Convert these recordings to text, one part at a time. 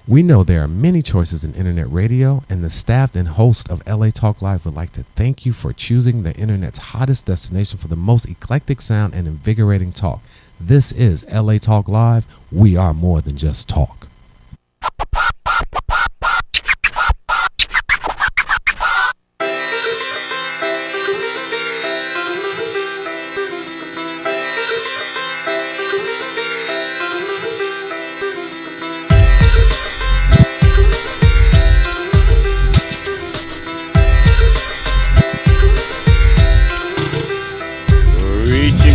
We know there are many choices in internet radio, and the staff and host of LA Talk Live would like to thank you for choosing the internet's hottest destination for the most eclectic sound and invigorating talk. This is LA Talk Live. We are more than just talk.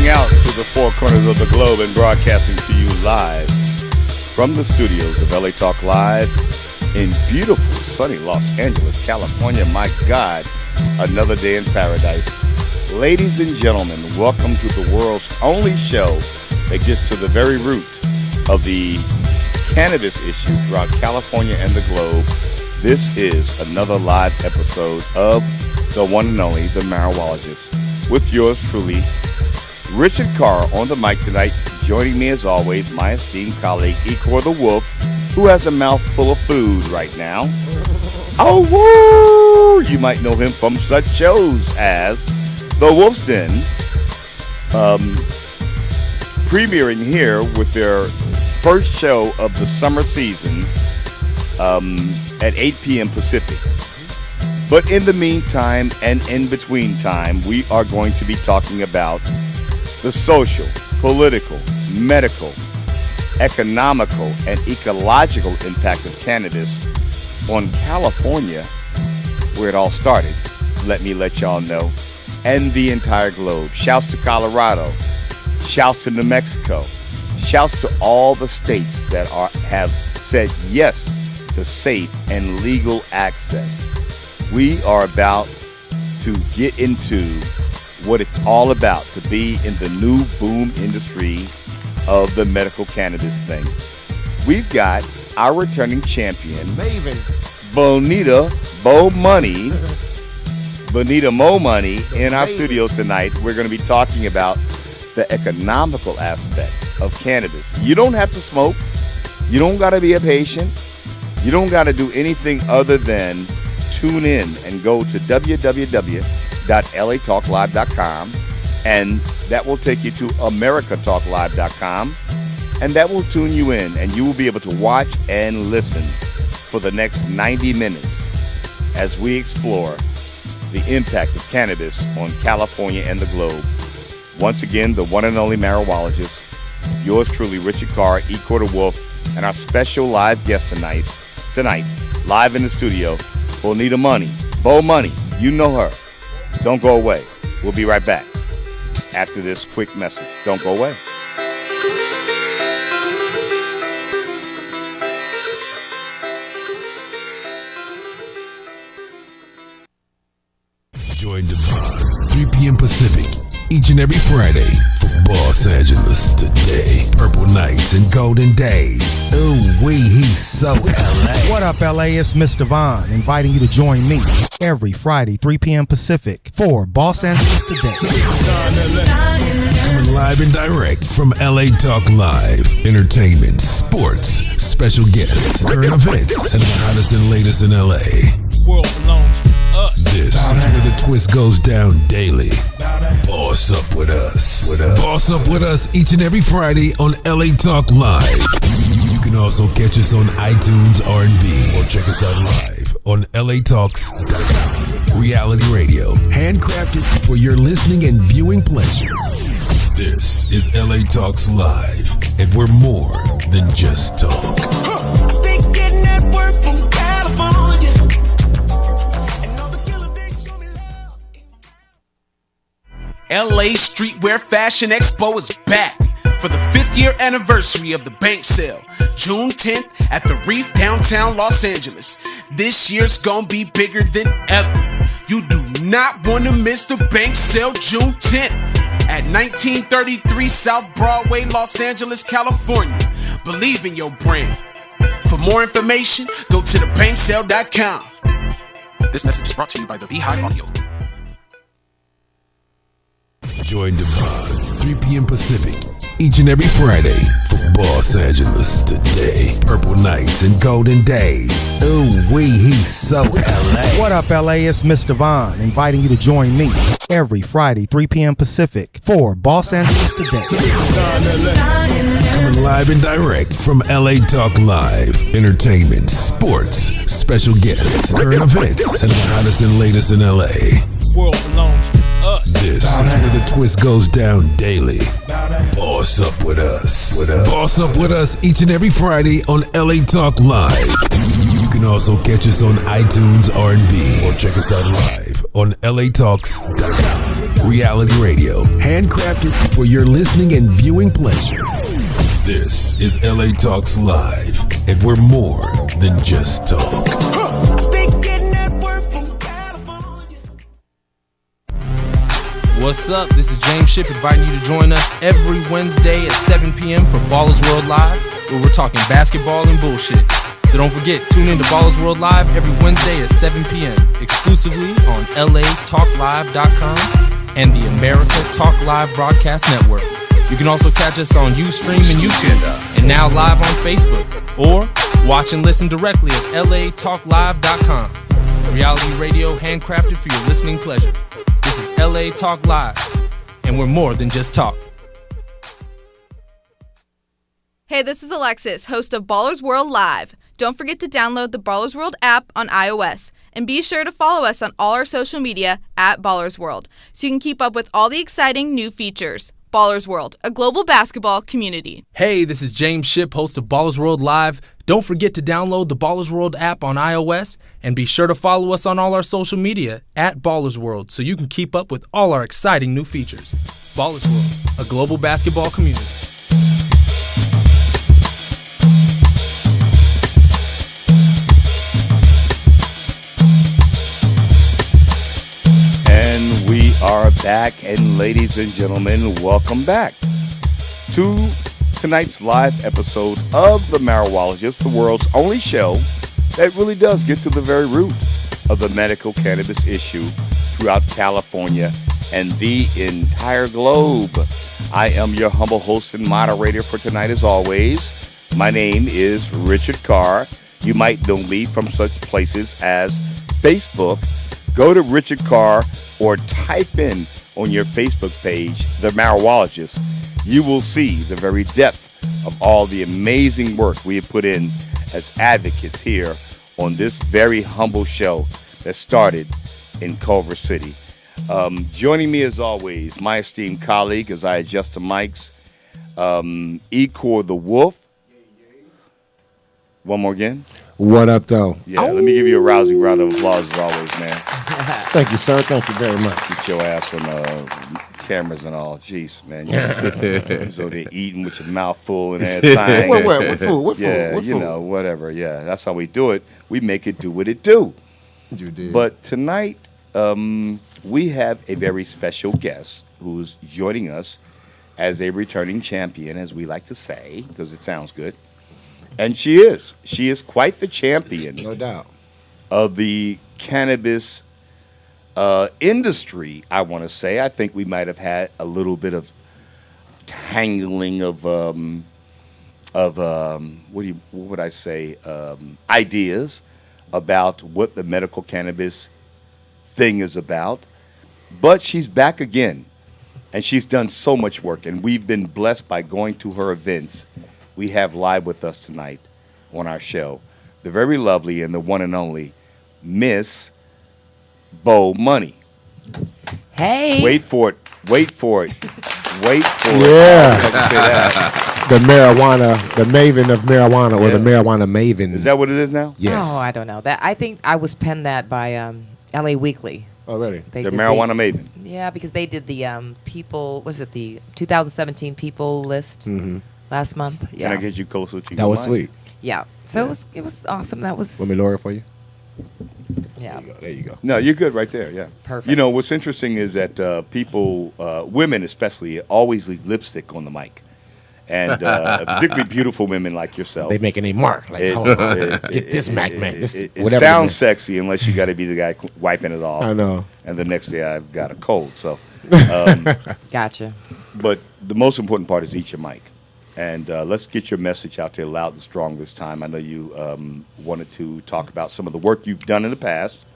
Out to the four corners of the globe and broadcasting to you live from the studios of LA Talk Live in beautiful sunny Los Angeles, California. My God, another day in paradise. Ladies and gentlemen, welcome to the world's only show that gets to the very root of the cannabis issue throughout California and the globe. This is another live episode of the one and only The Marijualogist with yours truly, Richard Karr, on the mic tonight. Joining me as always, my esteemed colleague Ikkor the Wolf, who has a mouthful of food right now. Oh, woo! You might know him from such shows as The Wolf's Den, premiering here with their first show of the summer season at 8 p.m. Pacific. But in the meantime and in between time, we are going to be talking about the social, political, medical, economical, and ecological impact of cannabis on California, where it all started, let me let y'all know, and the entire globe. Shouts to Colorado, shouts to New Mexico, shouts to all the states that have said yes to safe and legal access. We are about to get into what it's all about, to be in the new boom industry of the medical cannabis thing. We've got our returning champion, Bonita Mo Money, in our studios tonight. We're going to be talking about the economical aspect of cannabis. You don't have to smoke. You don't got to be a patient. You don't got to do anything other than tune in and go to www.latalklive.com, and that will take you to americatalklive.com, and that will tune you in, and you will be able to watch and listen for the next 90 minutes as we explore the impact of cannabis on California and the globe. Once again, the one and only Marijualogist, yours truly, Richard Karr, Ikkor the Wolf, and our special live guest tonight, live in the studio, Bonita Bo Money. You know her. Don't go away. We'll be right back after this quick message. Don't go away. Join Devon, 3 p.m. Pacific, each and every Friday from Los Angeles today. Purple nights and golden days. Ooh, he's so LA. What up, LA? It's Mr. Vaughn, inviting you to join me every Friday, 3 p.m. Pacific, for Los Angeles Today. Coming live and direct from LA Talk Live. Entertainment, sports, special guests, current events, and the hottest and latest in LA. World belongs to us. This is where the twist goes down daily. Boss up with us. Boss up with us each and every Friday on LA Talk Live. You can also catch us on iTunes R&B, or check us out live on LATalks.com. Reality radio, handcrafted for your listening and viewing pleasure. This is LA Talks Live, and we're more than just talk. Stay getting that work from California. LA Streetwear Fashion Expo is back for the 5th year anniversary of the bank sale, June 10th at the Reef, downtown Los Angeles. This year's gonna be bigger than ever. You do not want to miss the bank sale June 10th at 1933 South Broadway, Los Angeles, California. Believe in your brand. For more information, go to thebanksale.com. This message is brought to you by the Beehive Audio. Join Devon, 3 p.m. Pacific, each and every Friday from Los Angeles today. Purple nights and golden days. Ooh wee, he's so LA. What up, LA? It's Mr. Vaughn, inviting you to join me every Friday, 3 p.m. Pacific, for Los Angeles Today. Coming live and direct from LA Talk Live. Entertainment, sports, special guests, current events, and the hottest and latest in LA. World belongs to us. This is where the twist goes down daily. Boss up with us. Boss up with us each and every Friday on LA Talk Live. You can also catch us on iTunes R&B or check us out live on LATalks.com. Reality radio, handcrafted for your listening and viewing pleasure. This is LA Talks Live, and we're more than just talk. They getting that work from California. What's up? This is James Shipp inviting you to join us every Wednesday at 7 p.m. for Ballers World Live, where we're talking basketball and bullshit. So don't forget, tune in to Ballers World Live every Wednesday at 7 p.m. exclusively on LATalkLive.com and the America Talk Live Broadcast Network. You can also catch us on Ustream and YouTube, and now live on Facebook, or watch and listen directly at LATalkLive.com. Reality radio handcrafted for your listening pleasure. This is LA Talk Live, and we're more than just talk. Hey, this is Alexis, host of Ballers World Live. Don't forget to download the Ballers World app on iOS, and be sure to follow us on all our social media at Ballers World, so you can keep up with all the exciting new features. Ballers World, a global basketball community. Hey, this is James Shipp, host of Ballers World Live. Don't forget to download the Ballers World app on iOS, and be sure to follow us on all our social media at Ballers World, so you can keep up with all our exciting new features. Ballers World, a global basketball community. And we are back, and ladies and gentlemen, welcome back to tonight's live episode of The Marijualogist, the world's only show that really does get to the very root of the medical cannabis issue throughout California and the entire globe. I am your humble host and moderator for tonight, as always. My name is Richard Karr. You might know me from such places as Facebook. Go to Richard Karr or type in on your Facebook page, The Marijualogist. You will see the very depth of all the amazing work we have put in as advocates here on this very humble show that started in Culver City. Joining me as always, my esteemed colleague as I adjust the mics, Ikkor the Wolf. One more again. What up, though? Yeah, let me give you a rousing round of applause as always, man. Thank you, sir. Thank you very much. Get your ass on cameras and all. Jeez, man. You're so they're eating with your mouth full and everything. What food? What food? Yeah, What you food? know, whatever. Yeah, that's how we do it. We make it do what it do. You did. But tonight, we have a very special guest who's joining us as a returning champion, as we like to say, because it sounds good. And she is. She is quite the champion. No doubt. Of the cannabis industry, I want to say. I think we might have had a little bit of tangling of what would I say, ideas about what the medical cannabis thing is about. But she's back again, and she's done so much work, and we've been blessed by going to her events. We have live with us tonight on our show the very lovely and the one and only Miss Bo Money. Hey. Wait for it. Wait for it. Wait for it. Yeah. I can say that. The marijuana, the maven of marijuana, or the marijuana maven. Is that what it is now? Yes. Oh, I don't know. That I think I was penned that by LA Weekly. Oh, really? The marijuana maven. Yeah, because they did the people. Was it the 2017 People list last month? Yeah. Can I get you closer to That was sweet. Yeah. So it was awesome. That was. Want me to lower it for you? Yeah. There you go. No, you're good right there. Yeah. Perfect. You know what's interesting is that people, women especially, always leave lipstick on the mic, and particularly beautiful women like yourself. They making a mark. Like, hold on, get this Mac man. It sounds sexy unless you got to be the guy wiping it off. I know. And the next day I've got a cold. So. Gotcha. But the most important part is eat your mic. And let's get your message out there loud and strong this time. I know you wanted to talk about some of the work you've done in the past.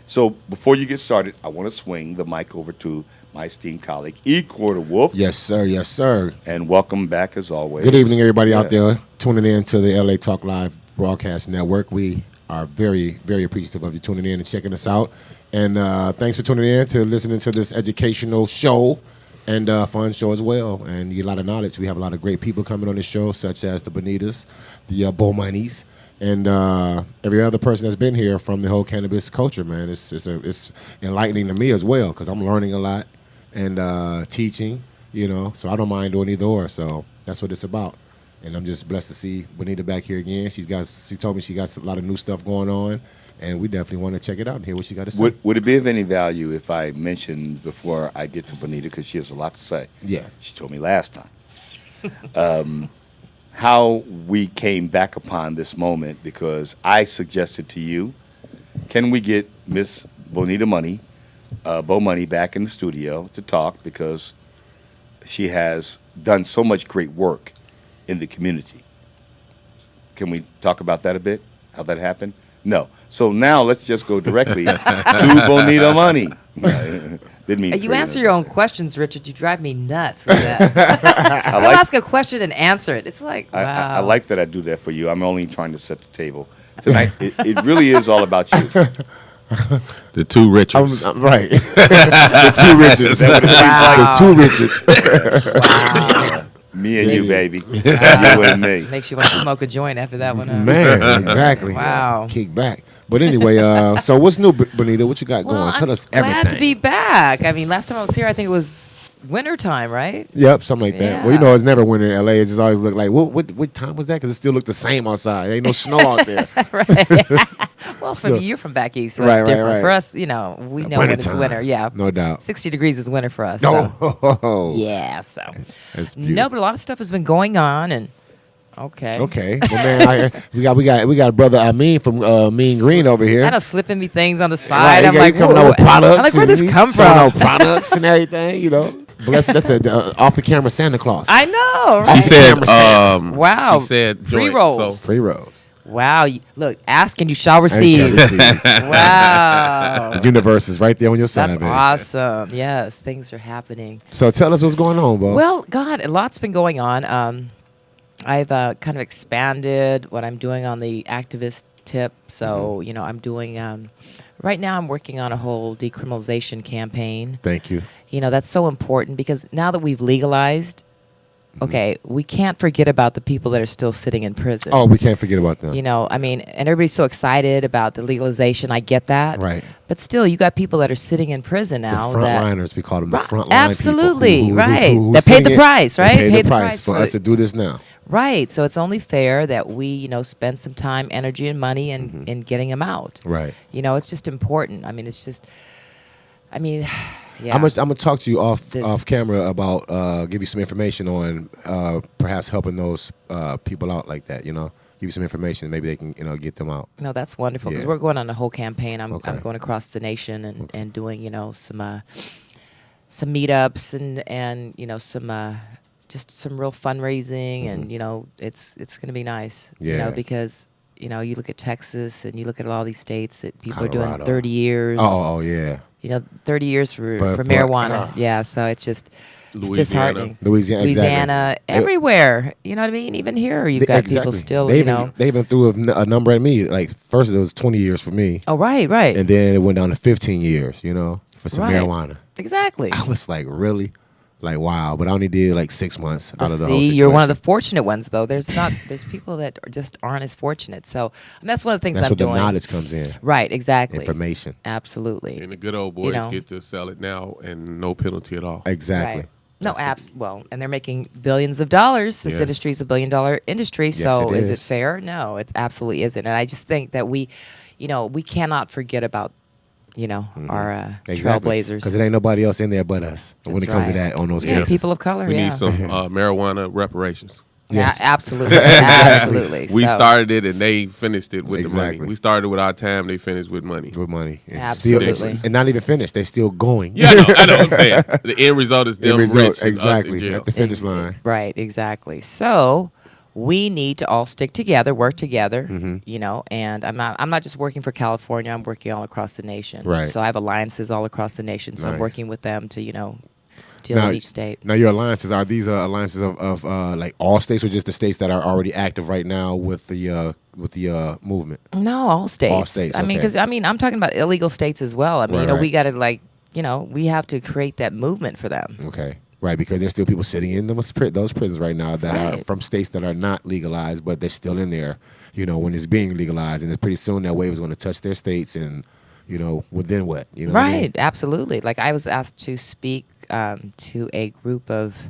So before you get started, I want to swing the mic over to my esteemed colleague, Ikkor the Wolf. Yes, sir. Yes, sir. And welcome back as always. Good evening, everybody out there tuning in to the LA Talk Live Broadcast Network. We are very, very appreciative of you tuning in and checking us out. And thanks for tuning in to listening to this educational show and fun show as well. And you get a lot of knowledge. We have a lot of great people coming on the show, such as the Bonitas, the Bomanis, and every other person that's been here from the whole cannabis culture, man. It's enlightening to me as well, because I'm learning a lot and teaching, so I don't mind doing either or. So that's what it's about. And I'm just blessed to see Bonita back here again. She told me she got a lot of new stuff going on, and we definitely want to check it out and hear what she got to say. Would it be of any value if I mentioned before I get to Bonita, because she has a lot to say? Yeah. She told me last time. How we came back upon this moment, because I suggested to you, can we get Miss Bonita Money, Bo Money, back in the studio to talk, because she has done so much great work in the community. Can we talk about that a bit? How that happened? No. So now let's just go directly to Bonita Money. Didn't mean you answer your own questions, Richard. You drive me nuts with that. I'll ask a question and answer it. It's like, wow. I like that I do that for you. I'm only trying to set the table. Tonight, it really is all about you. The two Richards. Right. The two Richards. Wow. The two Richards. Wow. Me and you, baby. You and me. Makes you want to smoke a joint after that one. Man, exactly. Wow. Kick back. But anyway, so what's new, Bonita? What you got going? Tell us everything. Glad to be back. I mean, last time I was here, I think it was winter time, right? Yep, something like that. Yeah. Well, it's never winter in LA. It just always look like, what time was that? Because it still looked the same outside. There ain't no snow out there. Right. Well, you're from back east, so it's different. Right. For us, we know when it's winter. Yeah. No doubt. 60 degrees is winter for us. No. So. Yeah, so. That's No, but a lot of stuff has been going on, and okay. Well, man, we got a brother Amin from Mean Green over here. Kind of slipping me things on the side. I'm like, coming out with products. I'm like, where'd this come from? Out products and everything, Bless. That's the off the camera Santa Claus. I know. Right? She said, "Wow." She said, pre-rolls. Pre-rolls. Wow. Look, ask and you shall receive. Wow. The universe is right there on your side. That's awesome. Yes, things are happening. So tell us what's going on, Bo. Well, God, a lot's been going on. I've kind of expanded what I'm doing on the activist tip. So, I'm doing, right now I'm working on a whole decriminalization campaign. Thank you. That's so important, because now that we've legalized, okay, we can't forget about the people that are still sitting in prison. Oh, we can't forget about them. And everybody's so excited about the legalization. I get that. Right. But still, you got people that are sitting in prison now. The frontliners, we call them the frontline people. Absolutely, right. That paid the price, right? Paid the price for us to do this now. Right. So it's only fair that we, spend some time, energy, and money in getting them out. Right. It's just important. Yeah. I'm gonna talk to you off camera about give you some information on perhaps helping those people out like that. Give you some information, maybe they can get them out. No, that's wonderful, because we're going on a whole campaign. I'm going across the nation and doing some meetups and some just some real fundraising and it's gonna be nice. Because you look at Texas and you look at all these states that people Colorado. are doing 30 years. Oh yeah. 30 years for marijuana. Yeah, so it's just it's disheartening. Louisiana, exactly. Everywhere. You know what I mean? Even here, you've got people still. They even threw a number at me. Like first, it was 20 years for me. Oh, right. And then it went down to 15 years. For some marijuana. Exactly. I was like, really? Like, wow. But I only did like 6 months out of the whole situation. You're one of the fortunate ones, though. There's people that just aren't as fortunate. So that's one of the things I'm doing. That's where the knowledge comes in. Right, exactly. Information. Absolutely. And the good old boys get to sell it now and no penalty at all. Exactly. Right. No, well, and they're making billions of dollars. This industry is $1 billion industry. Yes, so is it fair? No, it absolutely isn't. And I just think that we cannot forget about our trailblazers. Because there ain't nobody else in there but us when it comes to that on those cases. People of color, We need some marijuana reparations. Yes. Absolutely. Absolutely. We So- started it and they finished it with the Exactly. money. We started with our time, they finished with money. With money. And Absolutely. Still, and not even finished. They're still going. Yeah, I know what I'm saying. The end result is them rich and us in exactly. jail. At the finish line. Right, exactly. So we need to all stick together, work together, Mm-hmm. you know, and I'm not just working for California, I'm working all across the nation. Right. So I have alliances all across the nation. So I'm Nice. working with them to, you know, deal with each state. Now, your alliances, are these alliances of like all states or just the states that are already active right now with the movement? No, all states. All states, I mean, okay. because I'm talking about illegal states as well. I mean, Right, you know, right. we got to we have to create that movement for them. Okay. Right, because there's still people sitting in those prisons right now that are Right. from states that are not legalized, but they're still in there, you know, when it's being legalized. And pretty soon that wave is going to touch their states and, you know, well, then what? You know what I mean? Right, absolutely. Like I was asked to speak to a group of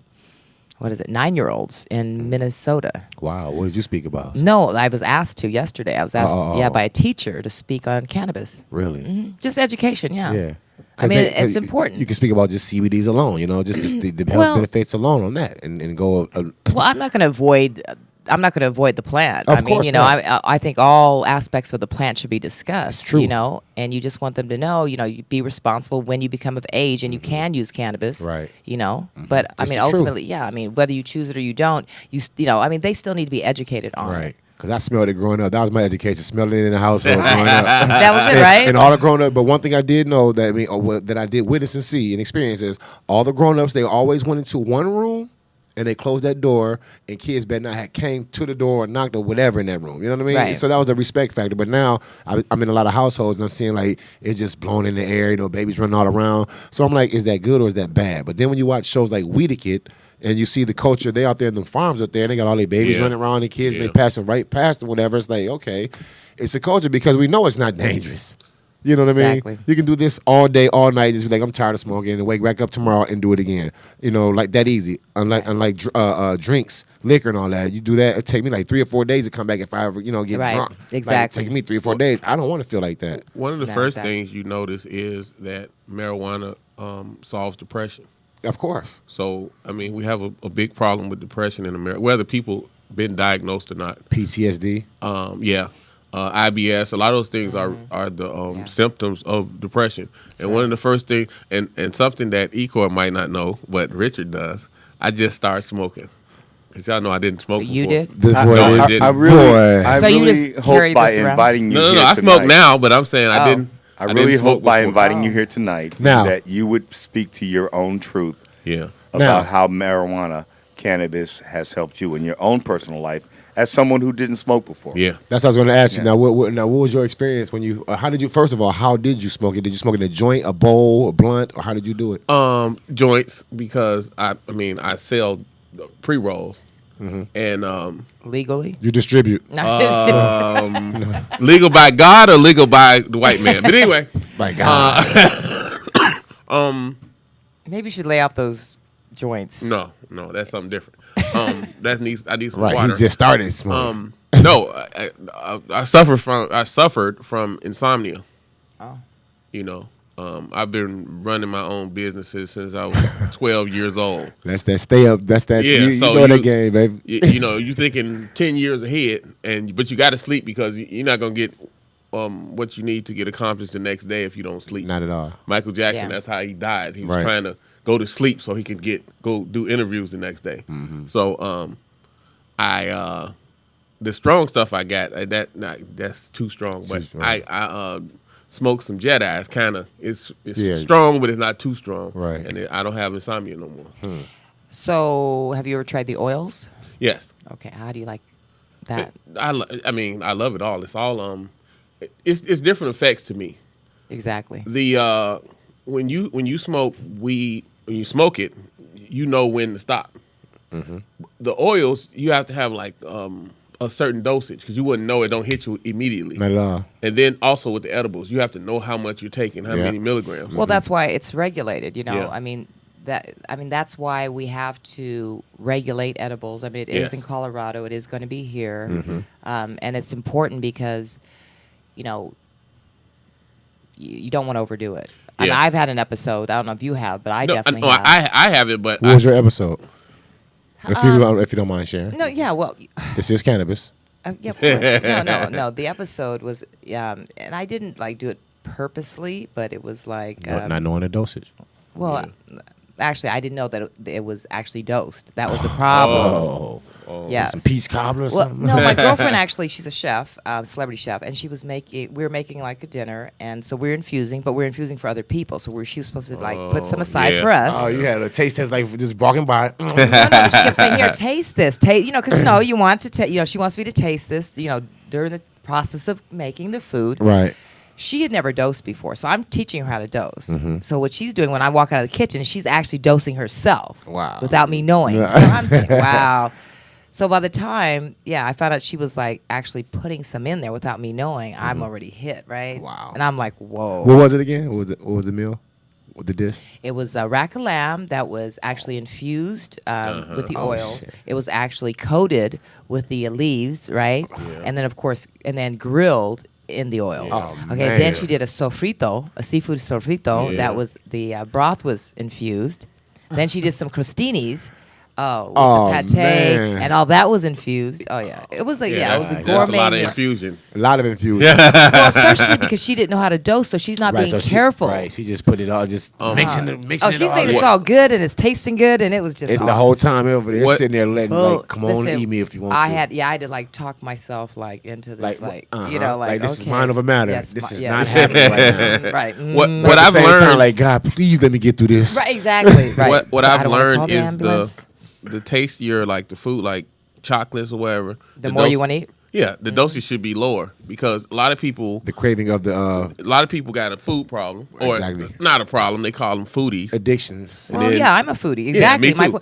9-year-olds in Minnesota. Wow, what did you speak about? No, I was asked to yesterday. I was asked, Oh. by a teacher to speak on cannabis. Really? Just education, yeah. Yeah. I mean, it's important. You can speak about just CBDs alone, you know, just the health Well- benefits alone on that and go. Well, I'm not going to avoid. I'm not going to avoid the plant. Of I mean, course you know, not. I think all aspects of the plant should be discussed. It's true. You know, and you just want them to know, you know, you be responsible when you become of age and you can use cannabis. Right. You know, but I It's mean, the truth. ultimately, yeah. I mean, whether you choose it or you don't, you know, I mean, they still need to be educated on Right. it. Because I smelled it growing up. That was my education, smelling it in the household growing up. That was it, right? And all the grown up. But one thing I did know that I did witness and see and experience is all the grown ups, they always went into one room and they closed that door, and kids better not have came to the door or knocked or whatever in that room. You know what I mean? Right. So that was the respect factor. But now I'm in a lot of households and I'm seeing like it's just blown in the air, you know, babies running all around. So I'm like, is that good or is that bad? But then when you watch shows like We the Kid, and you see the culture, they out there in the farms up there, and they got all their babies Yeah. running around, and kids, and Yeah. they passing right past them, whatever. It's like, okay, it's a culture because we know it's not dangerous. You know what I Exactly. mean? You can do this all day, all night, just be like, I'm tired of smoking, and wake back up tomorrow and do it again. You know, like that easy. Unlike drinks, liquor, and all that. You do that, it take me like 3 or 4 days to come back if I ever, you know, get Right. drunk. Like, Exactly. it's taking me 3 or 4 days. I don't want to feel like that. One of the No, first exactly. things you notice is that marijuana solves depression. Of course. So, I mean, we have a big problem with depression in America, whether people been diagnosed or not. PTSD. IBS, a lot of those things are the symptoms of depression. And one of the first things, and something that Ikkor might not know, but Richard does, I just started smoking. Because y'all know I didn't smoke You before. did? This I, boy no, is- I didn't. I really, I So you really just hope carry by this around? inviting you No, here I tonight. smoke now, but I'm saying I Oh. didn't. I didn't really smoke hope by before. inviting you here tonight Now- that you would speak to your own truth Yeah. about Now- how marijuana, cannabis has helped you in your own personal life as someone who didn't smoke before. Yeah. That's what I was going to ask you. Now, what was your experience when you? How did you? First of all, how did you smoke it? Did you smoke it in a joint, a bowl, a blunt, or how did you do it? Joints, because I sell pre-rolls. Mm-hmm. And Legally? You distribute. legal by God or legal by the white man. But anyway, My God. Maybe you should lay off those joints. no, that's something different. I need some Right. water. He just started smoking. No, I suffered from insomnia. Oh. You know, I've been running my own businesses since I was 12 years old. That's that. Stay up. That's that. Yeah, you so know that you- game, baby. You know, you thinking 10 years ahead, but you got to sleep because you're not gonna get what you need to get accomplished the next day if you don't sleep. Not at all. Michael Jackson, Yeah. that's how he died. He was Right. trying to go to sleep so he could go do interviews the next day. Mm-hmm. So the strong stuff I got that's too strong. But strong. I smoked some Jedi's. Kind of it's Yeah. strong, but it's not too strong. Right. And I don't have insomnia no more. So, have you ever tried the oils? Yes. Okay, how do you like that? I love it all. It's all it's different effects to me. Exactly. The when you smoke weed, when you smoke it, you know when to stop. Mm-hmm. The oils, you have to have like a certain dosage because you wouldn't know it don't hit you immediately. Not at all. And then also with the edibles, you have to know how much you're taking, how Yeah. many milligrams. Well, that's why it's regulated. You know, Yeah. I mean that's why we have to regulate edibles. I mean, it is Yes. in Colorado. It is going to be here, Mm-hmm. and it's important because, you know, you don't want to overdo it. I mean, Yeah. I've had an episode. I don't know if you have, but I No, definitely no, have. I have it, but What was your episode? If you don't mind sharing. No, yeah, well. This is cannabis. Yeah, of course. No. The episode was, and I didn't like do it purposely, but it was like Not knowing the dosage. Well, actually, I didn't know that it was actually dosed. That was the problem. Yes. Some peach cobbler or something? No, my girlfriend actually, she's a chef, celebrity chef, and we were making like a dinner, and so we're infusing, but we're infusing for other people. So she was supposed to like put some aside for us. Oh, you had a taste test like just walking by. No, she kept saying, "Here, taste this, taste." Because you want to, she wants me to taste this, during the process of making the food. Right. She had never dosed before, so I'm teaching her how to dose. So what she's doing when I walk out of the kitchen, she's actually dosing herself. Wow. Without me knowing. So I'm thinking, wow. So by the time, I found out she was like actually putting some in there without me knowing, I'm already hit, right? Wow. And I'm like, whoa. What was it again? What was the meal? What the dish? It was a rack of lamb that was actually infused with the oils. Shit. It was actually coated with the leaves, right? Yeah. And then, of course, grilled in the oil. Oh, okay, man. then she did a sofrito, a seafood sofrito. Yeah. That was the broth was infused. Then she did some crostinis. With the pate man. and all that was infused. Oh yeah, it was it was a That's gourmet a lot of meal. infusion. A lot of infusion. Well, especially because she didn't know how to dose, so she's not being careful. She just put it all, just mixing it all. She's saying it's all good and it's tasting good, and it was just. It's the whole time over there sitting there letting come on listen, and eat me if you want I to. had to like talk myself like into this like this is okay. mind over matter. Yes, this is yes. not happening right now. Right. What I've learned, like God, please let me get through this. Right. Exactly. Right. What So I I've don't wanna call learned the is ambulance. the tastier like the food, like chocolates or whatever. The more you want to eat. Yeah, the dosage should be lower because a lot of people, The craving of the a lot of people got a food problem or Exactly. not a problem. They call them foodies. addictions. And Well, then- I'm a foodie. Exactly. me too.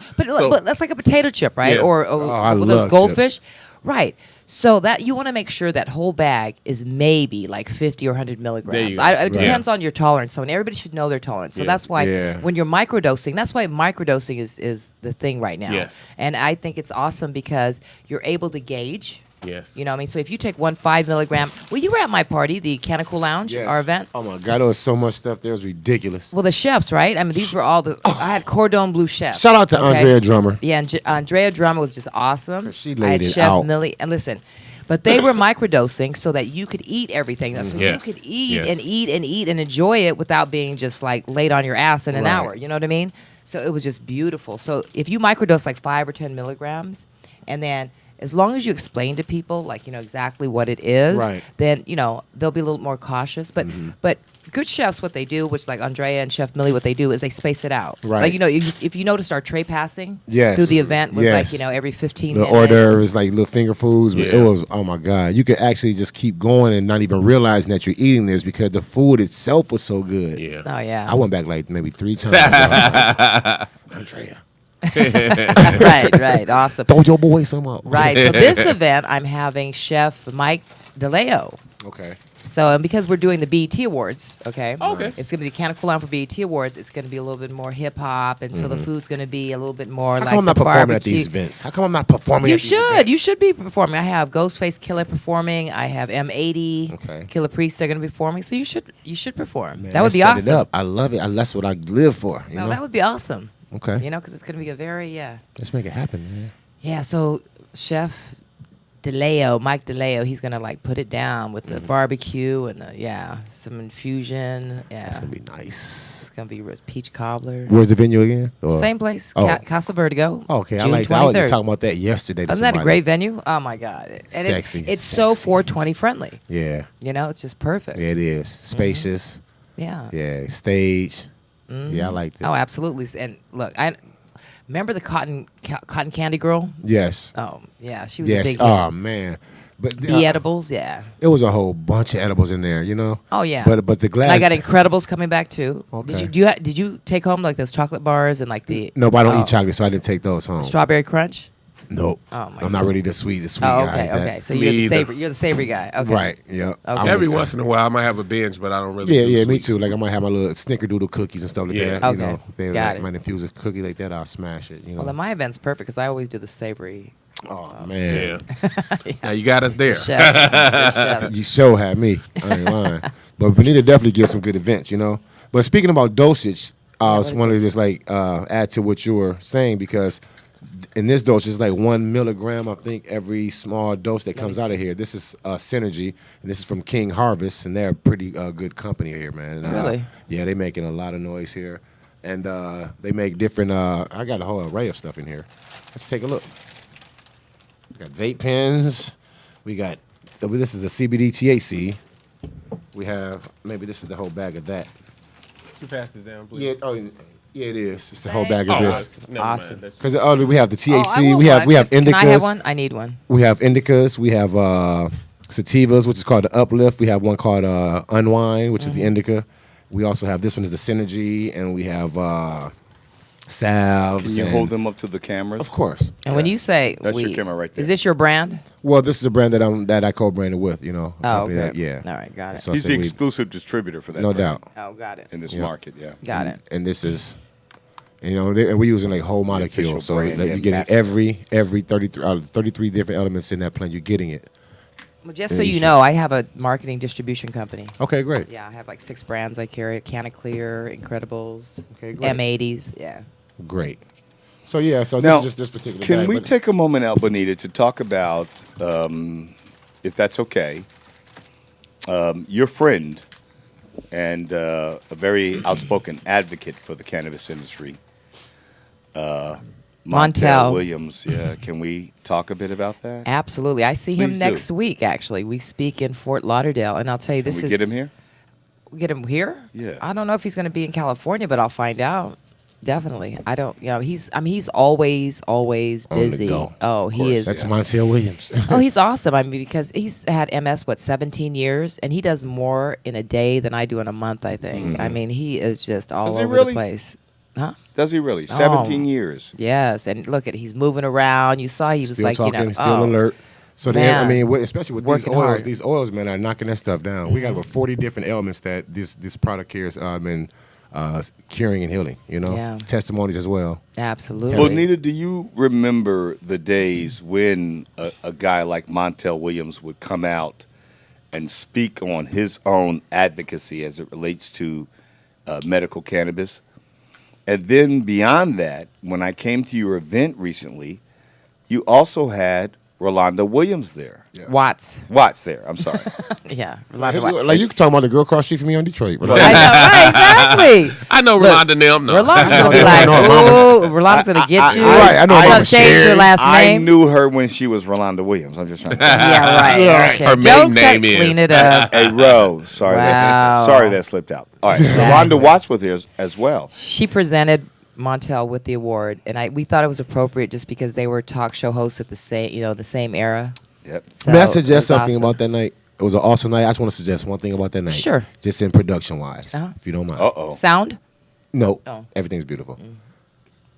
But that's like a potato chip, right? Yeah. Or I with love those goldfish. Right. So that you want to make sure that whole bag is maybe like 50 or 100 milligrams. There you go. It depends on your tolerance. So everybody should know their tolerance. So Yeah. that's why Yeah. when you're microdosing, that's why microdosing is the thing right now. Yes. And I think it's awesome because you're able to gauge. Yes. You know what I mean? So if you take 1 5 milligram, well, you were at my party, the Canical Lounge, Yes. our event. Oh my God, there was so much stuff there. It was ridiculous. Well, the chefs, right? I mean, these were all the. I had cordon bleu chefs. Shout out to Andrea Drummer. Yeah, and Andrea Drummer was just awesome. She I had laid it Chef out. Millie, and listen, but they were microdosing so that you could eat everything. So Yes. you could eat Yes. and eat and eat and enjoy it without being just like laid on your ass in an Right. hour. You know what I mean? So it was just beautiful. So if you microdose like 5 or 10 milligrams, and then as long as you explain to people like exactly what it is, Right. then they'll be a little more cautious. But but good chefs, what they do, which like Andrea and Chef Millie, what they do is they space it out. Right. Like if you noticed our tray passing Yes. through the event was Yes. like every 15 The minutes. hors d'oeuvres, like little finger foods, but Yeah. it was, oh my God. You could actually just keep going and not even realizing that you're eating this because the food itself was so good. Yeah. Oh yeah. I went back like maybe 3 times. Andrea, right. Awesome. throw your boy some up. Right. So this event, I'm having Chef Mike DeLeo. Okay. So, and because we're doing the BET Awards, okay? Okay. It's going to be Canical Lounge for BET Awards. It's going to be a little bit more hip hop, and so the food's going to be a little bit more How like come I'm not the performing at barbecue. these events? How come I'm not performing You at these should. events? You should be performing. I have Ghostface Killer performing. I have M80, Okay. Killer Priest. They're going to be performing. So you should perform. Man, that would let's be set awesome. It up. I love it. That's what I live for. You No, know? that would be awesome. Okay. Because it's going to be a very Let's make it happen, man. Yeah, so Chef DeLeo, Mike DeLeo, he's gonna like put it down with the barbecue and some infusion. Yeah, That's gonna be nice. it's gonna be peach cobbler. Where's the venue again? Or- Same place, Oh. Casa Vertigo. Okay, I June like that. I was 23rd. just talking about that yesterday. to Isn't that a somebody. great venue? Oh my God, and Sexy, it's so sexy. 420 friendly. Yeah. It's just perfect. Yeah, it is. Spacious. Yeah. Yeah, stage. Yeah, I like that. Oh, absolutely. And look, I remember the cotton candy girl. Yes. Oh yeah, she was a Yes. big hit. Oh man. But The edibles, yeah. It was a whole bunch of edibles in there, you know. Oh yeah. But the glass. And I got Incredibles coming back too. Okay. Did you take home like those chocolate bars and like the No, but I don't eat chocolate, so I didn't take those home. strawberry crunch? Nope. Oh, my I'm not really the sweet Oh, guy. okay, That- okay. So Me you're the either. savory. You're the savory guy. Okay. Right. Yeah. Okay. Every once in a while, I might have a binge, but I don't really. Yeah, do yeah, me sweets. too. Like I might have my little snickerdoodle cookies and stuff like Yeah. that. Okay. You know, they Got like, it. might infuse a cookie like that. I'll smash it. You know. Well, then my event's perfect because I always do the savory. Oh man. Yeah. Now you got us there. Chefs. You sure had me. I ain't lying. But Bonita definitely gives some good events, you know. But speaking about dosage, I was wanted to just like add to what you were saying because in this dose, it's like 1 milligram, I think, every small dose that comes out of here. This is Synergy, and this is from King Harvest, and they're a pretty good company here, man. Really? Yeah, they're making a lot of noise here. And they make different, I got a whole array of stuff in here. Let's take a look. We got vape pens. We got, this is a CBD THC. We have, maybe this is the whole bag of that. You pass this down, please. Yeah, yeah, it is. It's the whole bag of this. Awesome. Because we have the THC, I we have indicas. Can I have one? I need one. We have indicas. We have sativas, which is called the Uplift. We have one called Unwind, which is the indica. We also have this one is the Synergy, and we have salves. Can you hold them up to the cameras? Of course. And when you say that's your camera right there. Is this your brand? Well, this is a brand that I co-branded with. You know. Oh, okay. Yeah. All right, got it. So He's the exclusive distributor for that. No brand. doubt. Oh, got it. In this market, yeah. Got it. And this is, and we're using like whole molecule, so brand, that you're getting every 33 out of 33 different elements in that plant. You're getting it. Well, just so you know, I have a marketing distribution company. Okay, great. Yeah, I have like 6 brands I carry: Canna Clear, Incredibles, Okay, great. M80s. Yeah. Great. So yeah, so Now, this is just this particular. Can bag, we but- take a moment out, Bonita, to talk about, if that's okay, your friend and a very outspoken advocate for the cannabis industry, Montel Williams. Yeah, can we talk a bit about that? Absolutely. I see him Please next do. week, actually. We speak in Fort Lauderdale, and I'll tell you, Can this we is... get him here? Get him here? Yeah. I don't know if he's going to be in California, but I'll find out. Definitely. I don't, he's always On the busy. go. Oh, he is. That's Montel Williams. Oh, he's awesome. I mean, because he's had MS, 17 years, and he does more in a day than I do in a month, I think. I mean, he is just all Does he over really? the place. Huh? Does he really? 17 Oh. years. Yes, and look at he's moving around. You saw he was Still like, talking, still oh, alert. So then, I man. mean, especially with Working these hard. oils, man, are knocking that stuff down. We got over 40 different elements that this product here has been curing and healing. Yeah. Testimonies as well. Absolutely. Bonita, do you remember the days when a guy like Montel Williams would come out and speak on his own advocacy as it relates to medical cannabis? And then beyond that, when I came to your event recently, you also had Rolanda Williams there. Watts. Watts there, I'm sorry. Yeah. Like Rolanda Watts. you talking about the girl across the street from me on Detroit. I know, right? Exactly. I know Rolanda and them. No. Rolanda's gonna be like, "Ooh, Rolanda's gonna get you." I know Gonna Mama change your last I name. knew her when she was Rolanda Williams. I'm just trying to Yeah, right. Yeah. Okay. Her Joe maiden name is. clean it up. Hey, Rose. Sorry, Wow. that slipped out. All right, Exactly. Rolanda Watts was here as well. She presented Montel with the award, and we thought it was appropriate just because they were talk show hosts at the same era. Yep. So May I it was suggest something awesome. about that night? It was an awesome night. I just want to suggest one thing about that night. Sure. Just in production wise, Uh-huh. if you don't mind. Uh-oh. Sound? No, Oh. everything's beautiful.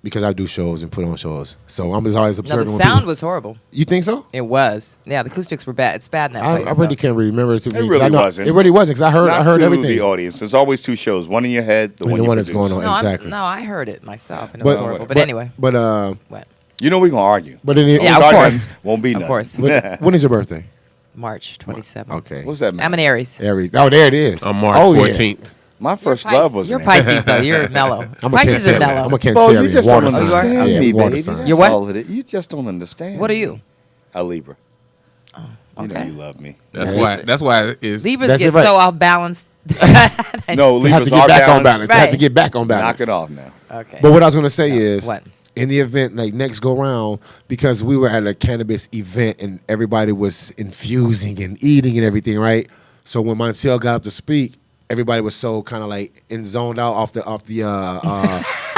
Because I do shows and put on shows, so I'm just always No, observing. the when sound people- was horrible. You think so? It was. Yeah, the acoustics were bad. It's bad in that I place. really so. can't remember it. To me, 'cause really I know- wasn't. It really wasn't because I Not heard to everything. the audience. There's always two shows. One in your head, the And one the you one that's produce. going on. No, Exactly. no, I heard it myself, and it was horrible. But anyway, But what? You know we're going to argue. But in Yeah, of Sorry, course. Won't be Of none. course. when is your birthday? March 27th. Okay. What's that mean? I'm an Aries. Aries. Oh, there it is. On March Oh, yeah. 14th. My first love was You're an Aries. Pisces, though. You're mellow. I'm a Pisces are Cancerian. mellow. I'm a Bo, Cancerian. you just water don't sign. understand Yeah, me, water baby. sign. That's You're what? all it is. You just don't understand. What are me. you? A Libra. You know Okay. you love me. That's why. That's why it's. Libras That's get it, right. so off balance. No, They have Libras to are get back on balanced. balance. They have to Right. get back on balance. Knock it off now. Okay. But what I was going to say is, What? in the event, like next go round, because we were at a cannabis event and everybody was infusing and eating and everything, right? So when Montel got up to speak, everybody was so kind of like zoned out off the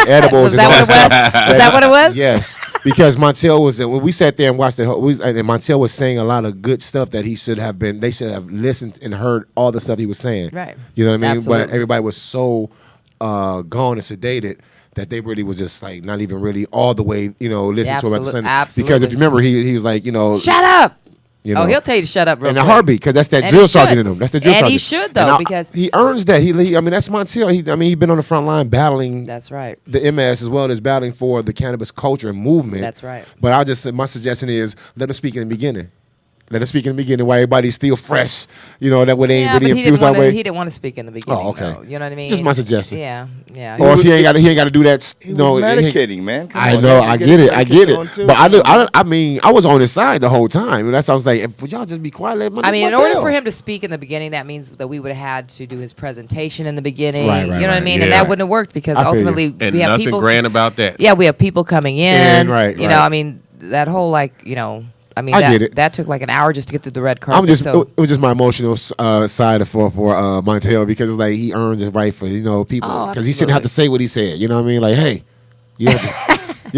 edibles. Was and that all what it was? stuff. Was that what it was? Yes, because Montel was when we sat there and watched and Montel was saying a lot of good stuff that he should have been. They should have listened and heard all the stuff he was saying. Right. You know what I mean? Absolutely. But everybody was so gone and sedated that they really was just like not even really all the way, listening to him at the same. Absolutely. Because if you remember, he was like, Shut up. you Oh, know, he'll tell you to shut up real in a quick. heartbeat because that's that And drill he sergeant should. in him. That's the drill And sergeant. he should, though, And because- he earns that. I mean, that's Montel. He's been on the front line battling. That's right. The MS as well as battling for the cannabis culture and movement. That's right. But my suggestion is let him speak in the beginning. Let us speak in the beginning while everybody's still fresh. You know, that way they ain't Yeah, really but he infused that way. he didn't want to speak in the beginning. Oh, okay. Though, you know what I mean? Just my suggestion. Yeah, yeah. Or he ain't got to do that. He was medicating, man. Come I on, know, man. I get it. But I mean, I was on his side the whole time. And that's why I was like, would y'all just be quiet? I mean, in order for him to speak in the beginning, that means that we would have had to do his presentation in the beginning. Right, you know what I mean? Yeah. And that wouldn't have worked because ultimately And we have nothing people. grand about that. Yeah, we have people coming in. Right, You know, I mean, that whole I mean, I get it. that took like an hour just to get through the red carpet. It was just my emotional side for Montel because it's like he earns his right for people because he shouldn't have to say what he said. You know what I mean? Like, hey, you know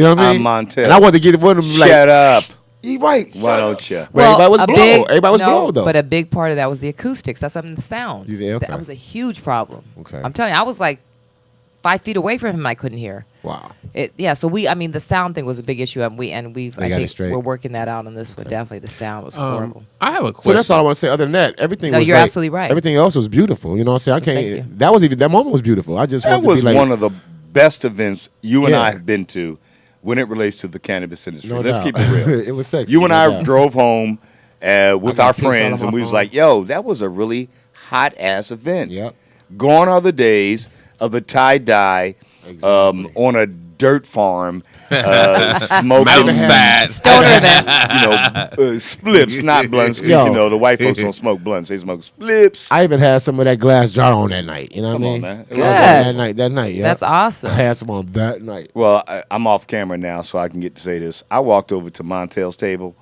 what I mean? I'm Montel. And I wanted to get one of them. Shut up. He right. Why don't you? But everybody was blown. Everybody was blown though. But a big part of that was the acoustics. That's the sound. You say, okay. That was a huge problem. Okay. I'm telling you, I was like 5 feet away from him and I couldn't hear. Wow. So the sound thing was a big issue, and I got it think straight. we're working that out on this one. Definitely, the sound was horrible. I have a So question. that's all I want to say. Other than that, everything. No, was you're like- absolutely right. Everything else was beautiful. You know what I'm saying? Thank you. That moment was beautiful. I just That wanted to was be like one of the best events you and Yeah. I have been to when it relates to the cannabis industry. No Let's doubt. keep it real. It was sexy. You and no I doubt. drove home with got our pics all on friends, my and we was phone. like, yo, that was a really hot-ass event. Yep. Gone are the days of the tie-dye Exactly. on a dirt farm, smoking Mountainside. Stoner event. splips, not blunts. 'Cause, Yo. the white folks don't smoke blunts; they smoke splips. I even had some of that glass jar on that night. You know what I Come on, mean? man. It was on that night. Yeah. That's awesome. I had some on that night. Well, I'm off camera now, so I can get to say this. I walked over to Montel's table,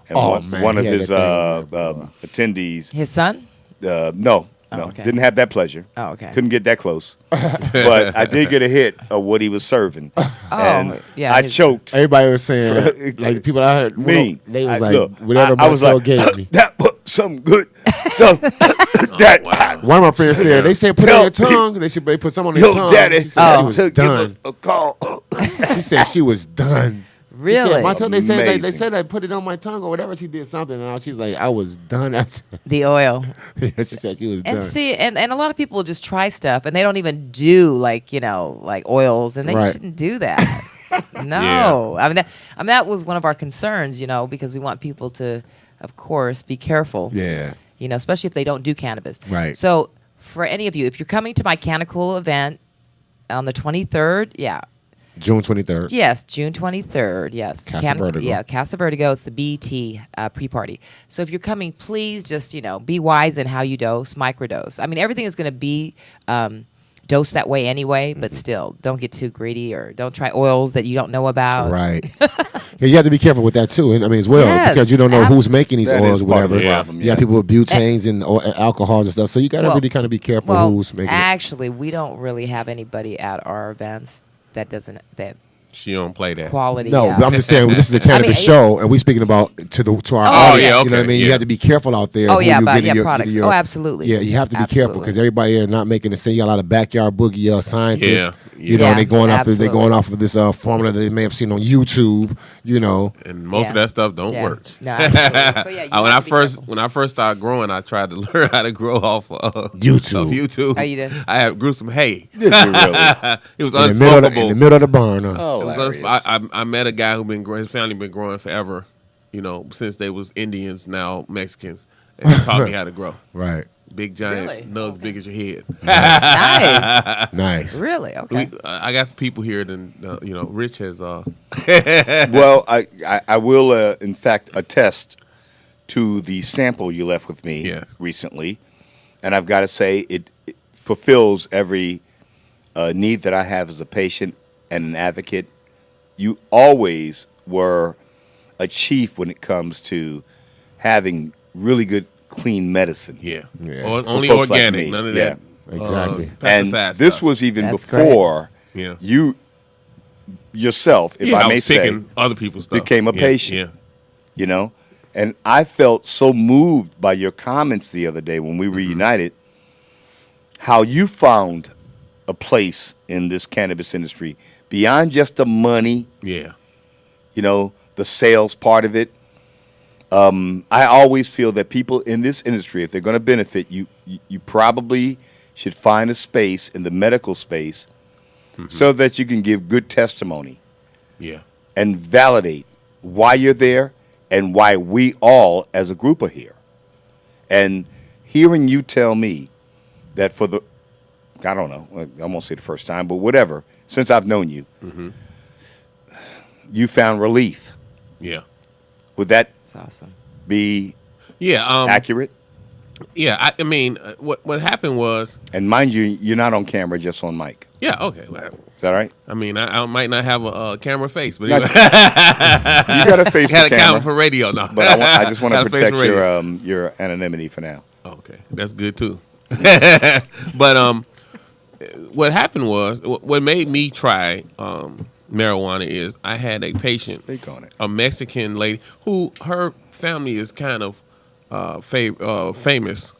and Oh, man, one of he had his that thing attendees. His son? No, okay. didn't have that pleasure. Oh, okay. Couldn't get that close, but I did get a hit of what he was serving, and yeah, I choked. Everybody was saying, like the people I heard, Me, they was I- like, look, whatever I was Montel like, gave me. that was some good stuff. That wow. One of my friends said, they said put it on your tongue. They put some on their Yo, tongue. daddy, She said she was took done. a call. She said she was done. She said, Really? Montel, they Amazing. said I put it on my tongue or whatever. She did something, and she's like, I was done after. The oil. Yeah, she said she was And done. see, and a lot of people just try stuff, and they don't even do like oils, and they Right. shouldn't do that. No, I mean that was one of our concerns, because we want people to, of course, be careful. Yeah. Especially if they don't do cannabis. Right. So for any of you, if you're coming to my Canicool event on the 23rd, June 23rd. Yes, June 23rd. Yes. Casa Vertigo. Yeah, Casa Vertigo. It's the BT pre-party. So if you're coming, please just, be wise in how you dose, microdose. I mean, everything is going to be dosed that way anyway, but still, don't get too greedy or don't try oils that you don't know about. Right. Yeah, you have to be careful with that too. And I mean, as well, Yes, because you don't know who's making these That oils is or part of whatever. the problem, You have people with butanes and alcohols and stuff. So you got to Well- really kind of be careful Well, who's making it. actually, we don't really have anybody at our events that She don't play that. quality. No, yeah. but I'm just saying this is a cannabis mean, show, and we're speaking about to our Oh, audience. yeah, You know what I okay, mean? You yeah. have to be careful out there. Oh, who yeah, you but getting yeah, your- products. your- Oh, absolutely. Yeah, you have to be careful Absolutely. because everybody are not making the same. You got a lot of backyard boogie scientists. Yeah, You know, yeah. and they going off. They Absolutely. going off of this formula that they may have seen on YouTube. You know. And most Yeah. of that stuff don't Yeah. work. No, absolutely. So, yeah, you when have to be careful. when I first started growing, I tried to learn how to grow off YouTube. Of YouTube. Oh, you did? I grew some hay. Did you really? It was In the middle of the, unsmokable. in the middle of the barn. Huh? Oh, It was hilarious. I met a guy who been growing. His family been growing forever. Since they was Indians, now Mexicans, and he taught me how to grow. Right. Big giant Really? nugs, big as your head. Nice. Nice. Really? Okay. I got some people here. Then Rich has. Well, I will, in fact, attest to the sample you left with me Yes. recently, and I've got to say it fulfills every need that I have as a patient and an advocate. You always were a chief when it comes to having really good, clean medicine. Yeah. Yeah. Only folks like organic. me, None of yeah. that. Exactly. And pesticide this stuff. was even That's before Yeah. you yourself, if Yeah, I may was say, picking other people's stuff. became a Yeah, patient. Yeah. And I felt so moved by your comments the other day when we reunited, how you found a place in this cannabis industry beyond just the money, Yeah. the sales part of it. I always feel that people in this industry, if they're going to benefit, you probably should find a space in the medical space so that you can give good testimony Yeah. and validate why you're there and why we all as a group are here. And hearing you tell me that for the, I don't know, I won't say the first time, but whatever, since I've known you, you found relief. Yeah. Would that awesome. Be accurate? Yeah, I mean, what happened was... And mind you, you're not on camera, just on mic. Yeah, okay. Is that right? I mean, I might not have a camera face, but... You got a face for camera. camera for radio, no. But I just want to protect your anonymity for now. Okay, that's good, too. But what happened was, what made me try marijuana is I had a patient, a Mexican lady, who her family is kind of famous.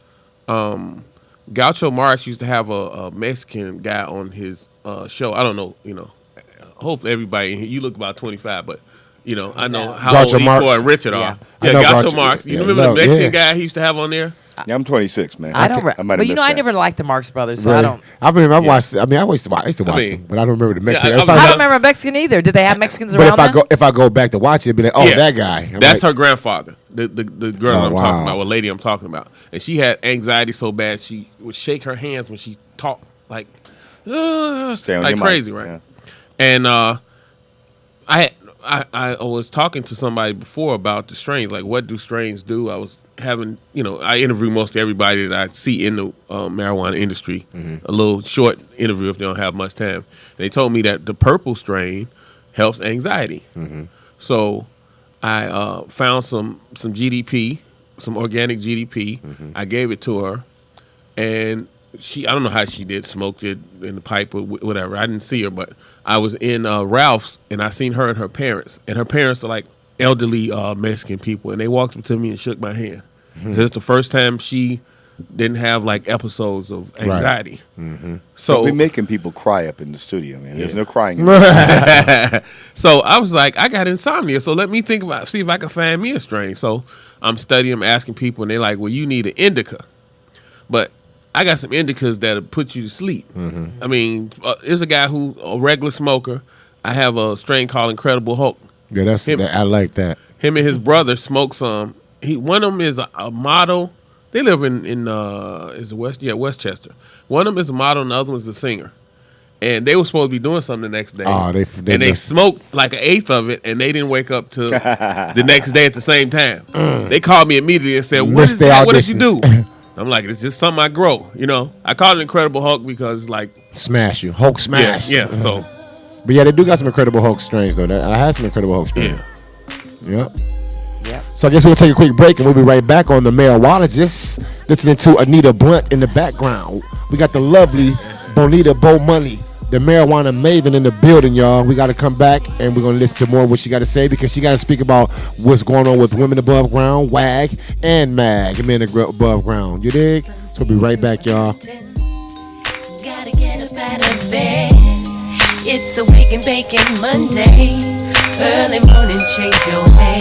Groucho Marx used to have a Mexican guy on his show. I don't know, I hope everybody, you look about 25, but I know how old Ikkor and Richard are. Yeah, Groucho Marx. You remember the Mexican guy he used to have on there? Yeah, I'm 26, man. I don't. I never liked the Marx Brothers, so I don't. I remember I watched. I used to watch them, but I don't remember the Mexican. I don't remember a Mexican either. Did they have Mexicans around? But if I go back to watch it, it'd be like, that guy. That's her grandfather. The girl I'm talking about, the lady I'm talking about, and she had anxiety so bad she would shake her hands when she talked like crazy, right? Yeah. And I was talking to somebody before about the strains, like what do strains do? I was having, I interview most everybody that I see in the marijuana industry, a little short interview if they don't have much time. And they told me that the purple strain helps anxiety. So I found some GDP, some organic GDP. I gave it to her, and I don't know how she did, smoked it in the pipe or whatever. I didn't see her, but I was in Ralph's, and I seen her and her parents. And her parents are like elderly Mexican people, and they walked up to me and shook my hand. So it's the first time she didn't have like episodes of anxiety. Right. So we're making people cry up in the studio, man. There's no crying. So I was like, I got insomnia, so let me see if I can find me a strain. So I'm studying, I'm asking people, and they're like, well, you need an indica. But I got some indicas that'll put you to sleep. I mean, there's a guy who a regular smoker. I have a strain called Incredible Hulk. Yeah, I like that. Him and his brother smoke some. One of them is a model. They live in Westchester. One of them is a model, and the other one's a singer. And they were supposed to be doing something the next day. Oh, they smoked like an eighth of it, and they didn't wake up to the next day at the same time. They called me immediately and said, "What is that? What did you do?" I'm like, "It's just something I grow." I call it Incredible Hulk because it's like smash you, Hulk smash. Yeah. So, but yeah, they do got some Incredible Hulk strains though. I had some Incredible Hulk strains. Yep. So I guess we'll take a quick break and we'll be right back on the Marijualogist, listening to Anita Blunt in the background. We got the lovely Bonita Bo Money, the marijuana maven in the building, y'all. We got to come back and we're going to listen to more of what she got to say because she got to speak about what's going on with women above ground, WAG, and MAG, men above ground. You dig? So we'll be right back, y'all. Gotta get up out of bed. It's a wake and bacon Monday. Early morning, change your way.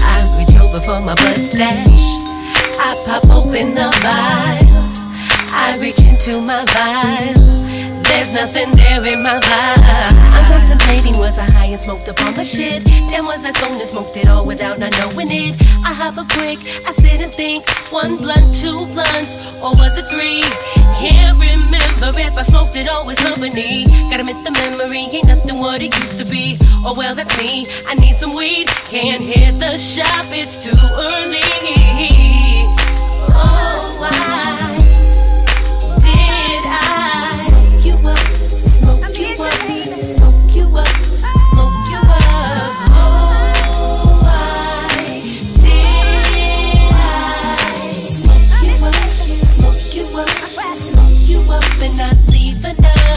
I reach over for my bud stash. I pop open the vial. I reach into my vial. There's nothing there in my vibe. I'm contemplating, was I high and smoked up on my shit? Then was I stoned and smoked it all without not knowing it? I hop a quick, I sit and think, 1 blunt, 2 blunts, or was it 3? Can't remember if I smoked it all with company. Gotta admit the memory ain't nothing what it used to be. Oh well, that's me, I need some weed. Can't hit the shop, it's too early. Oh, why?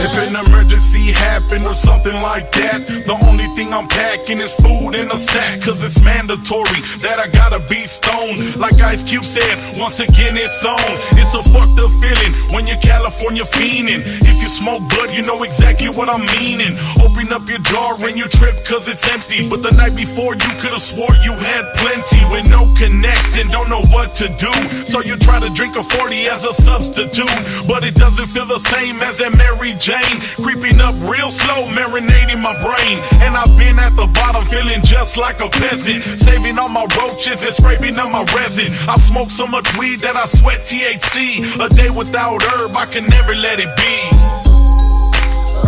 If an emergency happened or something like that, the only thing I'm packing is food in a sack. Cause it's mandatory that I gotta be stoned. Like Ice Cube said, once again it's on. It's a fucked up feeling when you're California fiending. If you smoke blood, you know exactly what I'm meaning. Open up your jar and you trip cause it's empty. But the night before you could've swore you had plenty. With no connects and don't know what to do. So you try to drink a 40 as a substitute. But it doesn't feel the same as that Mary J. Jane. Creeping up real slow, marinating my brain. And I've been at the bottom feeling just like a peasant. Saving all my roaches and scraping up my resin. I smoke so much weed that I sweat THC. A day without herb, I can never let it be.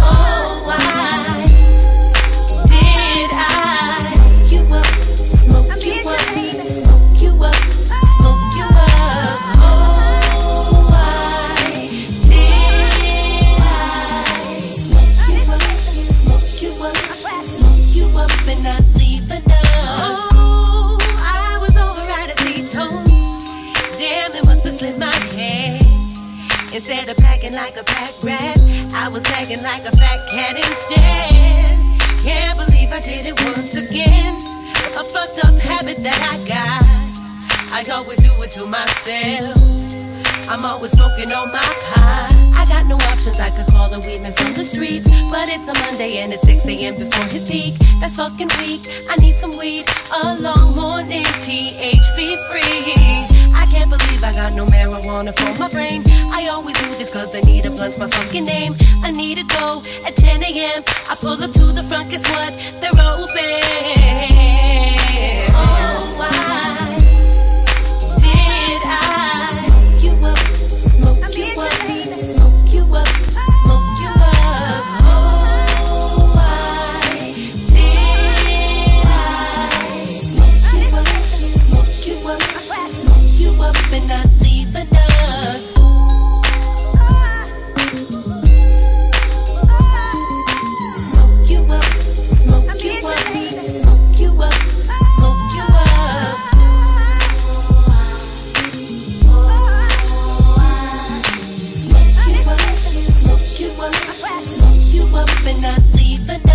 Oh, why did I smoke you up, smoke you up, smoke you up, smoke you up? Oh, why did I smoke you up, smoke you up, smoke you up and not leave enough? Oh, I was over at a C-tone. Damn, it must have slipped my head. Instead of packing like a pack rat, I was packing like a fat cat instead. Can't believe I did it once again. A fucked up habit that I got. I always do it to myself. I'm always smoking on my pot. I got no options, I could call a weedman from the streets. But it's a Monday and it's 6 a.m. before his peak. That's fucking weak, I need some weed. A long morning, THC free. I can't believe I got no marijuana for my brain. I always do this cause Anita Blunt's my fucking name. I need to go at 10 a.m. I pull up to the front, guess what? They're open. Oh, why did I smoke you up, smoke you up, smoke you up, smoke you up? Oh, why did I smoke you up, smoke you up, smoke you up and not leave enough? Smoke you up, smoke you up, smoke you up, smoke you up. Smoke you up, smoke you up, smoke you up and not leave enough.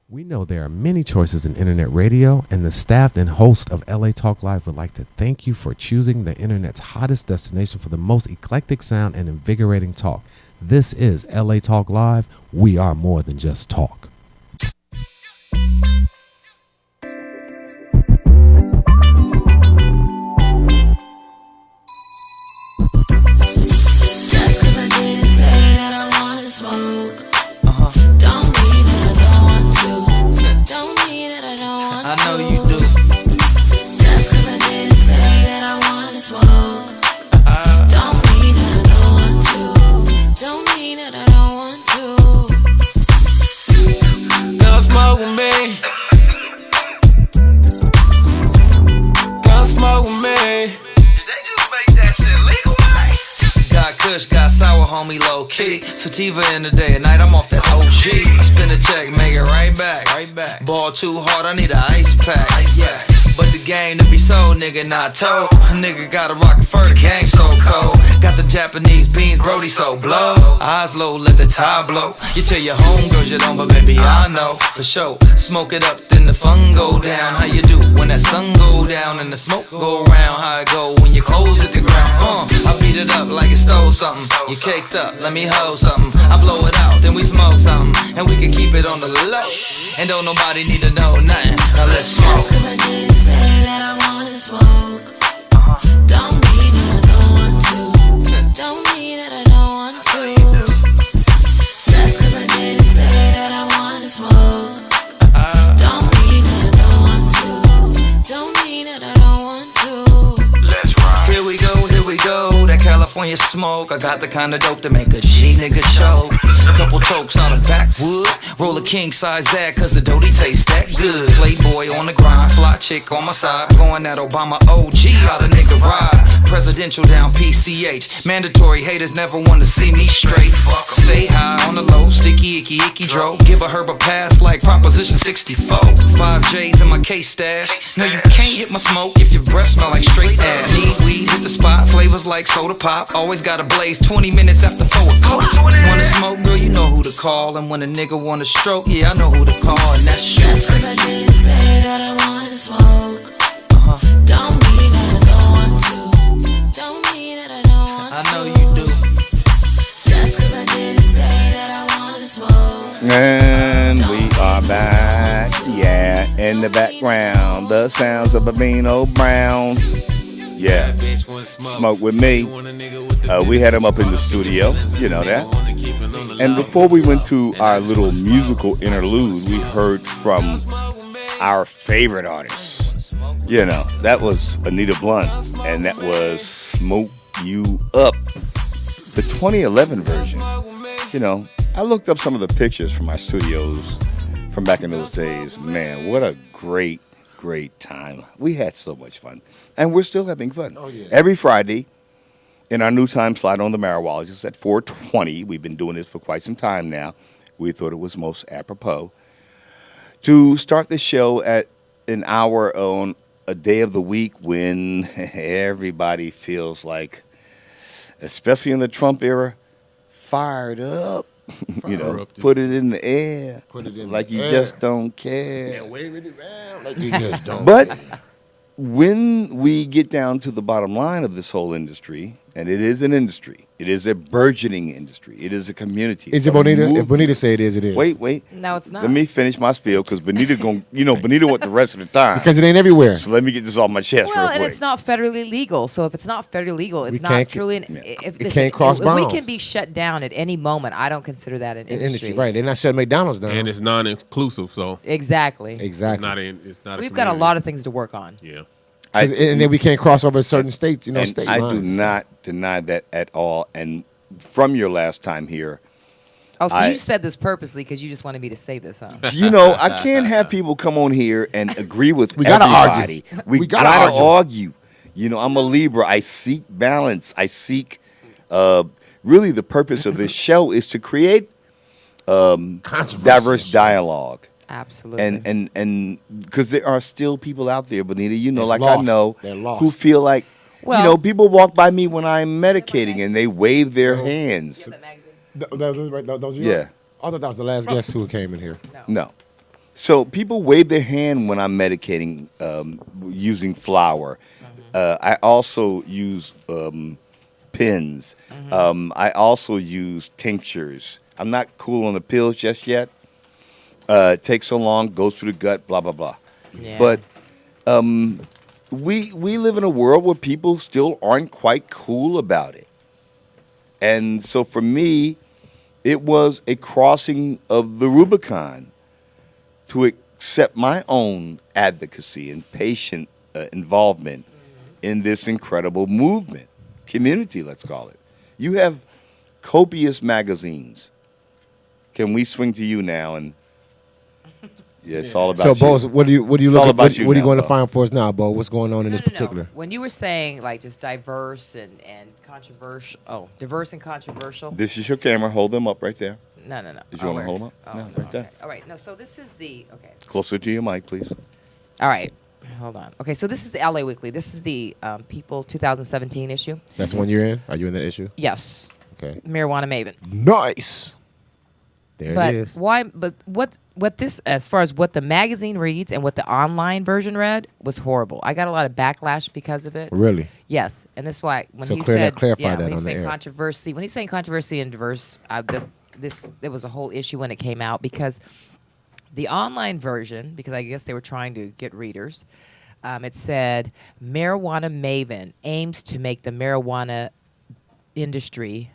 We know there are many choices in internet radio, and the staff and host of LA Talk Live would like to thank you for choosing the internet's hottest destination for the most eclectic sound and invigorating talk. This is LA Talk Live. We are more than just talk. Just cause I didn't say that I wanted smoke, don't mean that I don't want to. Don't mean that I don't want to. I know you do. Just cause I didn't say that I wanted smoke, don't mean that I don't want to. Don't mean that I don't want to. Come smoke with me. Come smoke with me. Did they just make that shit legal? Got kush, got sour, homie, low key. Sativa in the day, at night I'm off that OG. I spin a check, make it right back. Ball too hard, I need an ice pack. Yeah, but the game to be sold, nigga, not told. A nigga gotta rock it for the gang so cold. Got the Japanese beans, Brody so blow. Eyes low, let the tie blow. You tell your homegirls you don't, but baby I know for sure. Smoke it up, then the fun go down. How you do when that sun go down and the smoke go round? How it go when your clothes hit the ground? I beat it up like it stole something. You caked up, let me hold something. I blow it out, then we smoke something, and we can keep it on the low. And don't nobody need to know nothing. Now let's smoke. Just cause I didn't say that I wanted smoke, don't mean that I don't want to. Don't mean that I don't want to. Just cause I didn't say that I wanted smoke, don't mean that I don't want to. Don't mean that I don't want to. Let's ride. Here we go, that California smoke. I got the kind of dope to make a G nigga choke. Couple tokes out of backwood. Roll a king size that, cause the doty tastes that good. Playboy on the grind, fly chick on my side. Blowing that Obama OG, how the nigga ride. Presidential down PCH. Mandatory haters never want to see me straight. Stay high on the low, sticky icky dro. Give a herb a pass like Proposition 64. 5 J's in my case stash. No, you can't hit my smoke if your breath smell like straight ass. Need weed, hit the spot, flavors like soda pop. Always gotta blaze 20 minutes after 4 o'clock. Wanna smoke, girl, you know who to call. And when a nigga wanna stroke, yeah, I know who to call. And that's you. Just cause I didn't say that I wanted to smoke, don't mean that I don't want to. Don't mean that I don't want to. I know you do. Just cause I didn't say that I wanted to smoke. And we are back. Yeah, in the background, the sounds of Babino Brown. Yeah, smoke with me. We had him up in the studio, you know that. And before we went to our little musical interlude, we heard from our favorite artist. You know, that was Anita Blunt, and that was Smoke You Up, the 2011 version. You know, I looked up some of the pictures from our studios from back in those days. Man, what a great time. We had so much fun. And we're still having fun. Oh, yeah. Every Friday in our new time slot on the Marijualogist at 4:20. We've been doing this for quite some time now. We thought it was most apropos to start the show at an hour on a day of the week when everybody feels like, especially in the Trump era, fired up. You know, put it in the air. Put it in like the you air. Just don't care. Yeah, wave it around like you just don't But care. when we get down to the bottom line of this whole industry, and it is an industry, it is a burgeoning industry, it is a community. Is it Bonita? If Bonita say it is, it is. Wait. No, it's not. Let me finish my spiel, because Bonita Bonita want the rest of the time. Because it ain't everywhere. So let me get this off my chest Well, real and quick. it's not federally legal. So if it's not federally legal, it's We not can't- truly. it can't cross if bounds. we can be shut down at any moment, I don't consider that an industry. Right. They're not shutting McDonald's down. And it's non-inclusive, so Exactly. Exactly. it's not. We've got a lot of things to work on. Yeah. And then we can't cross over certain states, and state I lines. do not deny that at all. And from your last time here, Oh, so you said this purposely because you just wanted me to say this, huh? I can't have people come on here and agree with We gotta everybody. argue. We gotta argue. I'm a Libra. I seek balance. I seek. Really, the purpose of this show is to create diverse dialogue. Absolutely. And because there are still people out there, Bonita, That's like lost. I know, They're lost. who feel like, Well- people walk by me when I'm medicating and they wave their hands. Those are yours? Yeah. I thought that was the last guest who came in here. No. So people wave their hand when I'm medicating using flour. I also use pins. I also use tinctures. I'm not cool on the pills just yet. It takes so long, goes through the gut, blah, blah, blah. Yeah. But we live in a world where people still aren't quite cool about it. And so for me, it was a crossing of the Rubicon to accept my own advocacy and patient involvement in this incredible movement, community, let's call it. You have copious magazines. Can we swing to you now? And yeah, it's all about So, you. Bo, what do you It's look all at? about What you are you now, going to Bo. find for us now, Bo? What's going on in this particular? When you were saying like just diverse and controversial. This is your camera. Hold them up right there. No. Did you want to hold them up? Oh, No, right there. All right. No. So this is the Closer to your mic, please. All right. Hold on. Okay. So this is the LA Weekly. This is the People 2017 issue. That's the one you're in? Are you in that issue? Yes. Okay. Marijuana Maven. Nice. There But it is. why? But what this, as far as what the magazine reads and what the online version read, was horrible. I got a lot of backlash because of it. Really? Yes, and that's why when So he clarify said, that when on he's the saying air. controversy, when he's saying controversy and diverse, there was a whole issue when it came out because the online version, because I guess they were trying to get readers, it said Marijuana Maven aims to make the marijuana industry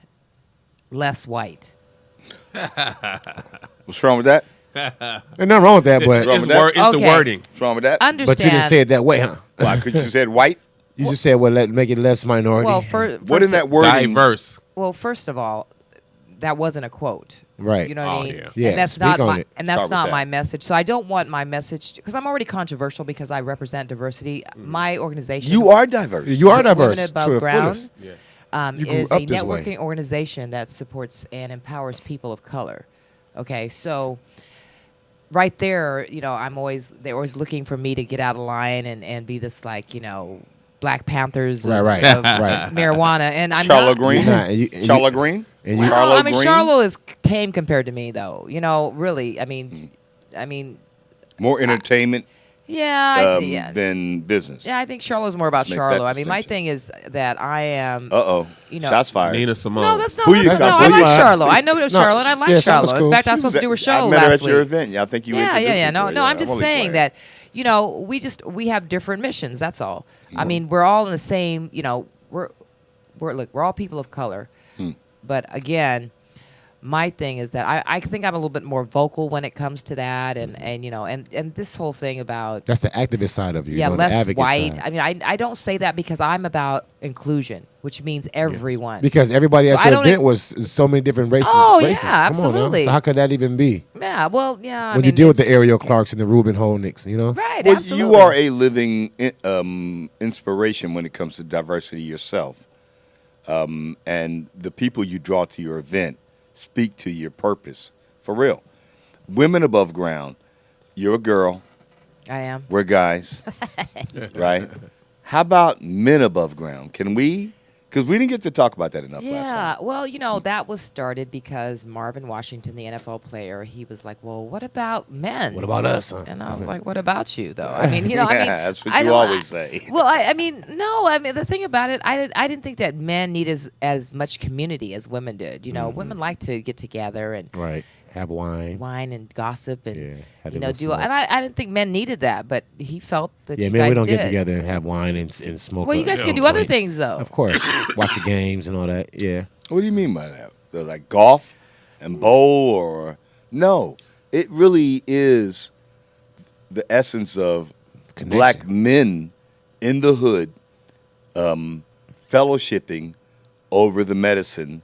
less white. What's wrong with that? There's nothing wrong with that, but Wrong with that? It's the wording. What's wrong with that? Understand? but you didn't say it that way, huh? Why? Because you said white? You just said, make it less minority. Well, what in that wording? Diverse. Well, first of all, that wasn't a quote. Right. You know what I mean? Yeah. Yeah, And that's speak not on my it. and that's Start with not that. my message. So I don't want my message because I'm already controversial because I represent diversity. My organization, You are diverse. You are diverse. Women to Above the Ground, fullest. You grew is up a this way. networking organization that supports and empowers people of color. Okay, so right there, they're always looking for me to get out of line and be this Black Panthers of Right. marijuana, and I'm Charlo not. Green. Charlo Green. And No, Charlo I mean Green? Charlo is tame compared to me, though. Really. I mean, More entertainment yeah. than business. Yeah, I think Charlo's more about Let's make Charlo. that I mean, my distinction. thing is that I am. Shots fired. Nina Simone. No, that's not. Who you That's, no, got? I Who you like got? Charlo. I know Charlo, and I like yeah, Charlo's Charlo. cool. In fact, I was She supposed to do a I show met her last at your week. event. I think you Yeah. introduced me to No, her. no. Yeah, I'm just only saying playing. that we have different missions. That's all. I mean, we're all in the same. We're all people of color. But again, my thing is that I think I'm a little bit more vocal when it comes to that, and this whole thing about That's the activist side of you. yeah, the less advocate white. side. I mean, I don't say that because I'm about inclusion, which means everyone. Because everybody So at I your don't event was so many different races. Oh, races. yeah, Come on now. absolutely. So how could that even be? Yeah, well, yeah. When you deal with the Ariel Clarks and the Reuben Holnicks, Right, Well, absolutely. you are a living inspiration when it comes to diversity yourself. And the people you draw to your event speak to your purpose. For real. Women Above Ground, you're a girl. I am. We're guys. Right? How about Men Above Ground? Can we? Because we didn't get to talk about that enough last Yeah, time. well, that was started because Marvin Washington, the NFL player, he was like, "Well, what about men? What about us, huh?" And I was like, "What about you, though?" I mean, That's what I you don't- always say. Well, I mean, no. I mean, the thing about it, I didn't think that men need as much community as women did. Women like to get together and Right. Have wine. and gossip and had do. a little And I didn't think men needed that, but he felt that Yeah, you man, guys we don't did. get together and have wine and smoke. Well, you guys can do other things though. Of course. Watch the games and all that. Yeah. What do you mean by that? Like golf and bowl or no? It really is the essence of black men in the hood fellowshipping over the medicine,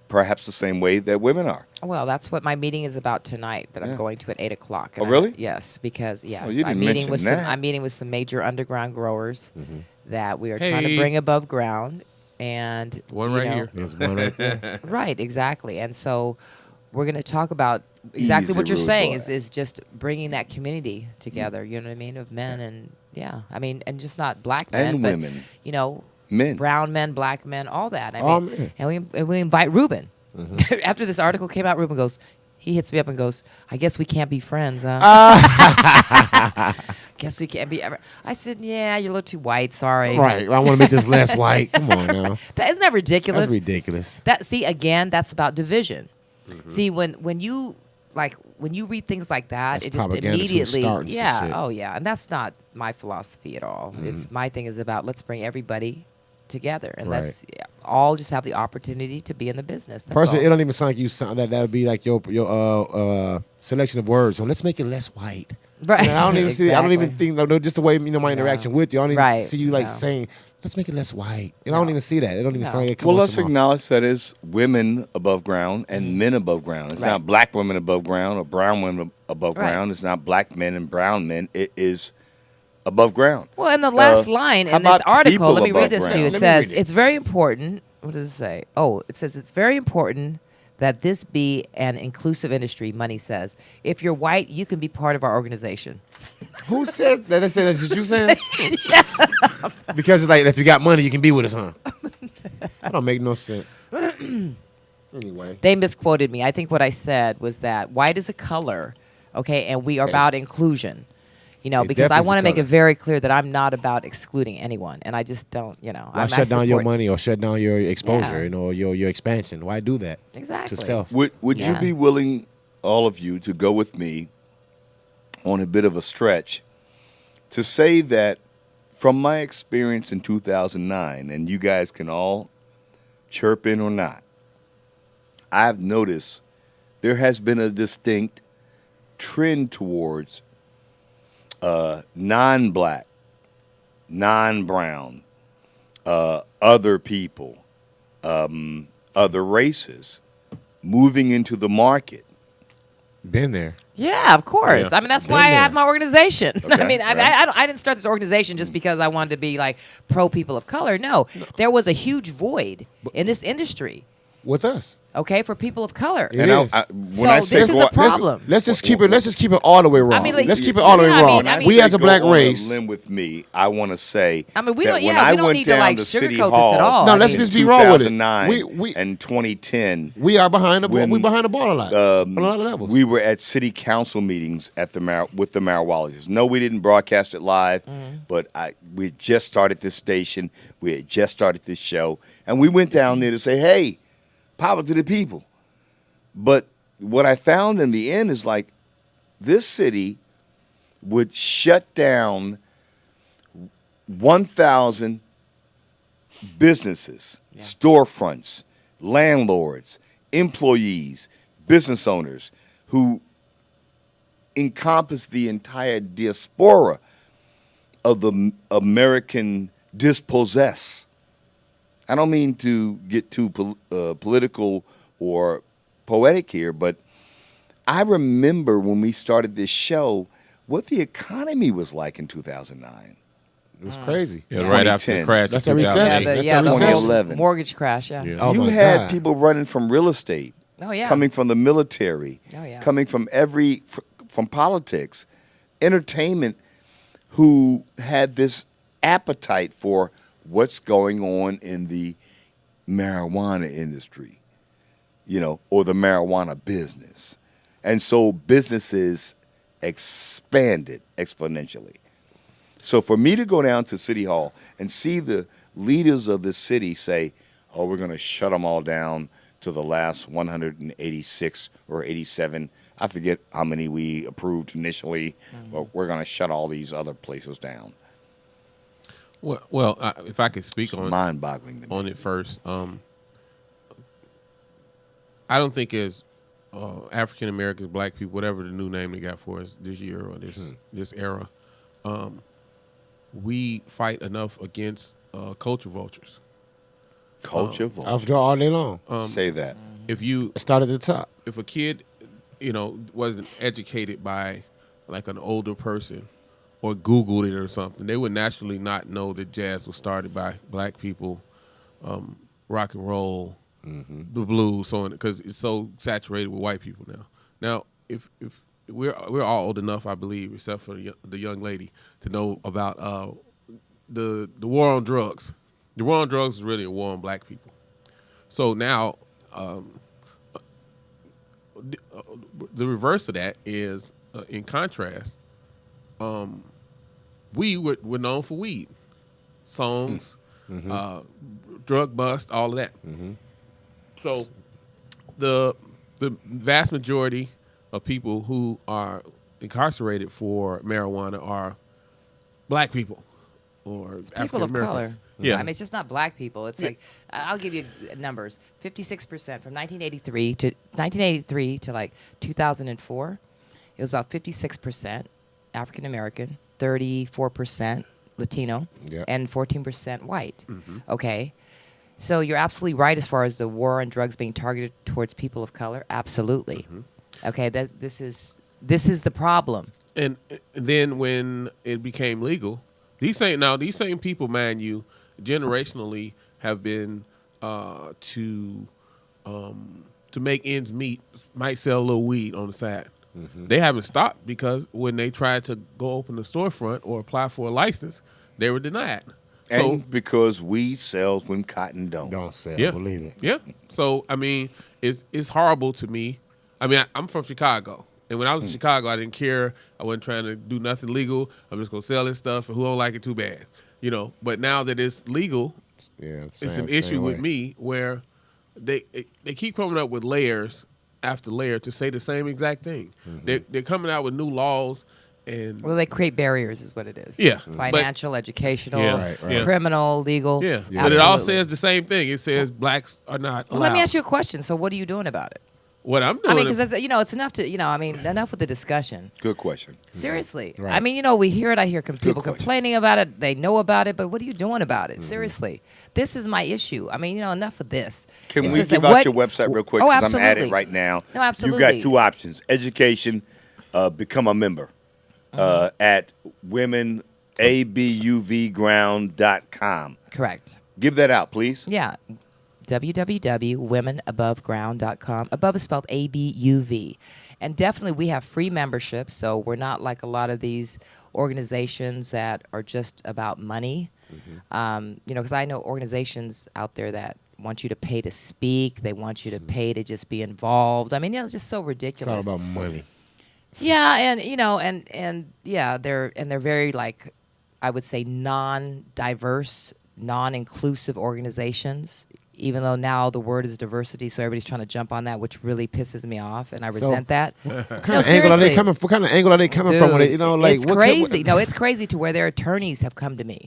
perhaps the same way that women are. Well, that's what my meeting is about tonight. That I'm going to at 8:00. Oh, really? Yes, because Oh, you didn't mention that. I'm meeting with some major underground growers that we are trying Hey. to bring above ground, and One you right know- here. There's one right there. Right, exactly. And so we're going to talk about exactly Easy, what you're rude saying boy. is just bringing that community together. You know what I mean? Of men and and just not black men And but, women. Men, brown men, black men, all that. All men. And we invite Ruben. After this article came out, Ruben goes. He hits me up and goes, "I guess we can't be friends, huh?" Guess we can't be ever. I said, "Yeah, you're a little too white. Sorry." Right. I want to make this less white. Come on now. Isn't that ridiculous? That's ridiculous. Again, that's about division. See, when you read things like that, That's it just propaganda from the immediately, start and some yeah, shit. oh yeah, and that's not my philosophy at all. It's my thing is about let's bring everybody together and let's all just have the opportunity to be in the business. That's Personally, all. it don't even sound like you sound that would be like your selection of words. So let's make it less white. Right. I don't even see. I don't even Exactly. think no, just the way my interaction with you. I don't even Right. see you like No. saying, "Let's make it less white." And I don't even see that. It don't even sound like it comes Well, off let's the mouth. acknowledge that it's women above ground and men above ground. It's Right. not black women above ground or brown women above Right. ground. It's not black men and brown men. It is above ground. Well, in the last line how in this about article, people let me above read this to you. ground? It says it's very important. What does it say? Oh, it says it's very important that this be an inclusive industry. Money says, if you're white, you can be part of our organization. Who said that? They said that's what you saying? Because it's like if you got money, you can be with us, huh? That don't make no sense. Anyway, They misquoted me. I think what I said was that white is a color, okay, and we are about inclusion. It Because I definitely is want a to make color. it very clear that I'm not about excluding anyone, and I just don't, why I shut down your support- money or shut down your exposure, Yeah. your expansion? Why do that? Exactly. To self. Would you Yeah. be willing, all of you, to go with me on a bit of a stretch to say that from my experience in 2009, and you guys can all chirp in or not, I've noticed there has been a distinct trend towards non-black, non-brown, other people, other races moving into the market. Been there. Yeah, of course. Yeah. I mean, that's why I have my organization. Okay, I mean, right. I didn't start this organization just because I wanted to be like pro people of color. No, there was a huge void in this industry. With us. Okay, for people of color. It is. When I say this is a problem. Let's just keep it all the way wrong. I mean, like, let's keep it all the way yeah, I wrong. mean, I mean- We as a black go on race. limb with me, I want to say I mean, we that don't- when yeah, I we don't went need to, down like, to City sugarcoat this Hall at all. No, I let's mean, just be wrong with it. 2009 and 2010, We are behind the when, we behind the ball a lot. On a lot of levels. we were at city council meetings at with the Marijualogist. No, we didn't broadcast it live, but we had just started this station. We had just started this show, and we went down there to say, "Hey, power to the people." But what I found in the end is like this city would shut down 1,000 businesses, storefronts, landlords, employees, business owners who encompass the entire diaspora of the American dispossessed. I don't mean to get too political or poetic here, but I remember when we started this show what the economy was like in 2009. It was crazy. Yeah, right after the crash. That's in the recession. 2008. Yeah, the whole 2011. mortgage crash. Yeah. Yeah. Oh You my had God. people running from real estate, Oh yeah. coming from the military, Oh, yeah. coming from from politics, entertainment, who had this appetite for what's going on in the marijuana industry, or the marijuana business. And so businesses expanded exponentially. So for me to go down to City Hall and see the leaders of the city say, "Oh, we're going to shut them all down to the last 186 or 87. I forget how many we approved initially, but we're going to shut all these other places down." Well, if I could speak It's on mind-boggling to me. on it first, I don't think as African Americans, Black people, whatever the new name they got for us this year or this era, we fight enough against culture vultures. Culture vulture. After all day long. Say that. If you Start at the top. if a kid, wasn't educated by like an older person or Googled it or something, they would naturally not know that jazz was started by Black people, rock and roll, the blues, so on, because it's so saturated with white people now. Now, if we're all old enough, I believe, except for the young lady, to know about the war on drugs. The war on drugs is really a war on Black people. So now, the reverse of that is, in contrast, we were known for weed, songs, drug bust, all of that. So the vast majority of people who are incarcerated for marijuana are Black people or People African of Americans. color. Yeah, I mean, it's just not Black people. It's like, I'll give you numbers. 56% from 1983 to like 2004. It was about 56% African American, 34% Latino, Yeah. and 14% white. Okay. So you're absolutely right as far as the war on drugs being targeted towards people of color. Absolutely. Okay. This is the problem. and then when it became legal, these same people, mind you, generationally have been to make ends meet, might sell a little weed on the side. They haven't stopped because when they tried to go open a storefront or apply for a license, they were denied. And because weed sells when cotton don't. Don't sell. Yeah. Believe it. Yeah. So I mean, it's horrible to me. I mean, I'm from Chicago, and when I was in Chicago, I didn't care. I wasn't trying to do nothing legal. I'm just gonna sell this stuff, and who don't like it, too bad, But now that it's legal, Yeah. it's same- an issue same with way. me where they keep coming up with layers after layer to say the same exact thing. They're coming out with new laws. And Well, they create barriers, is what it is. Yeah. Financial, educational, Yeah, right. criminal, legal. Yeah. But it all says the same thing. It says blacks are not allowed. Well, let me ask you a question. So what are you doing about it? What I'm doing. I mean, because it's enough to enough with the discussion. Good question. Seriously, Right. I mean, we hear it. I hear people complaining about it. They know about it, but what are you doing about it? Seriously, this is my issue. I mean, enough of this. Can we give out your website real quick? Oh, Because absolutely. I'm at it right now. No, absolutely. You've got two options: education, become a member at womenabuvground.com. Correct. Give that out, please. Yeah. www.womenaboveground.com. Above is spelled ABUV. And definitely we have free membership, so we're not like a lot of these organizations that are just about money. Because I know organizations out there that want you to pay to speak. They want you to pay to just be involved. I mean, it's just so ridiculous. It's all about money. Yeah, and they're very, like, I would say non-diverse, non-inclusive organizations. Even though now the word is diversity, so everybody's trying to jump on that, which really pisses me off, and I resent that. What kind of angle are they coming from? With it? Like, it's crazy. No, it's crazy to where their attorneys have come to me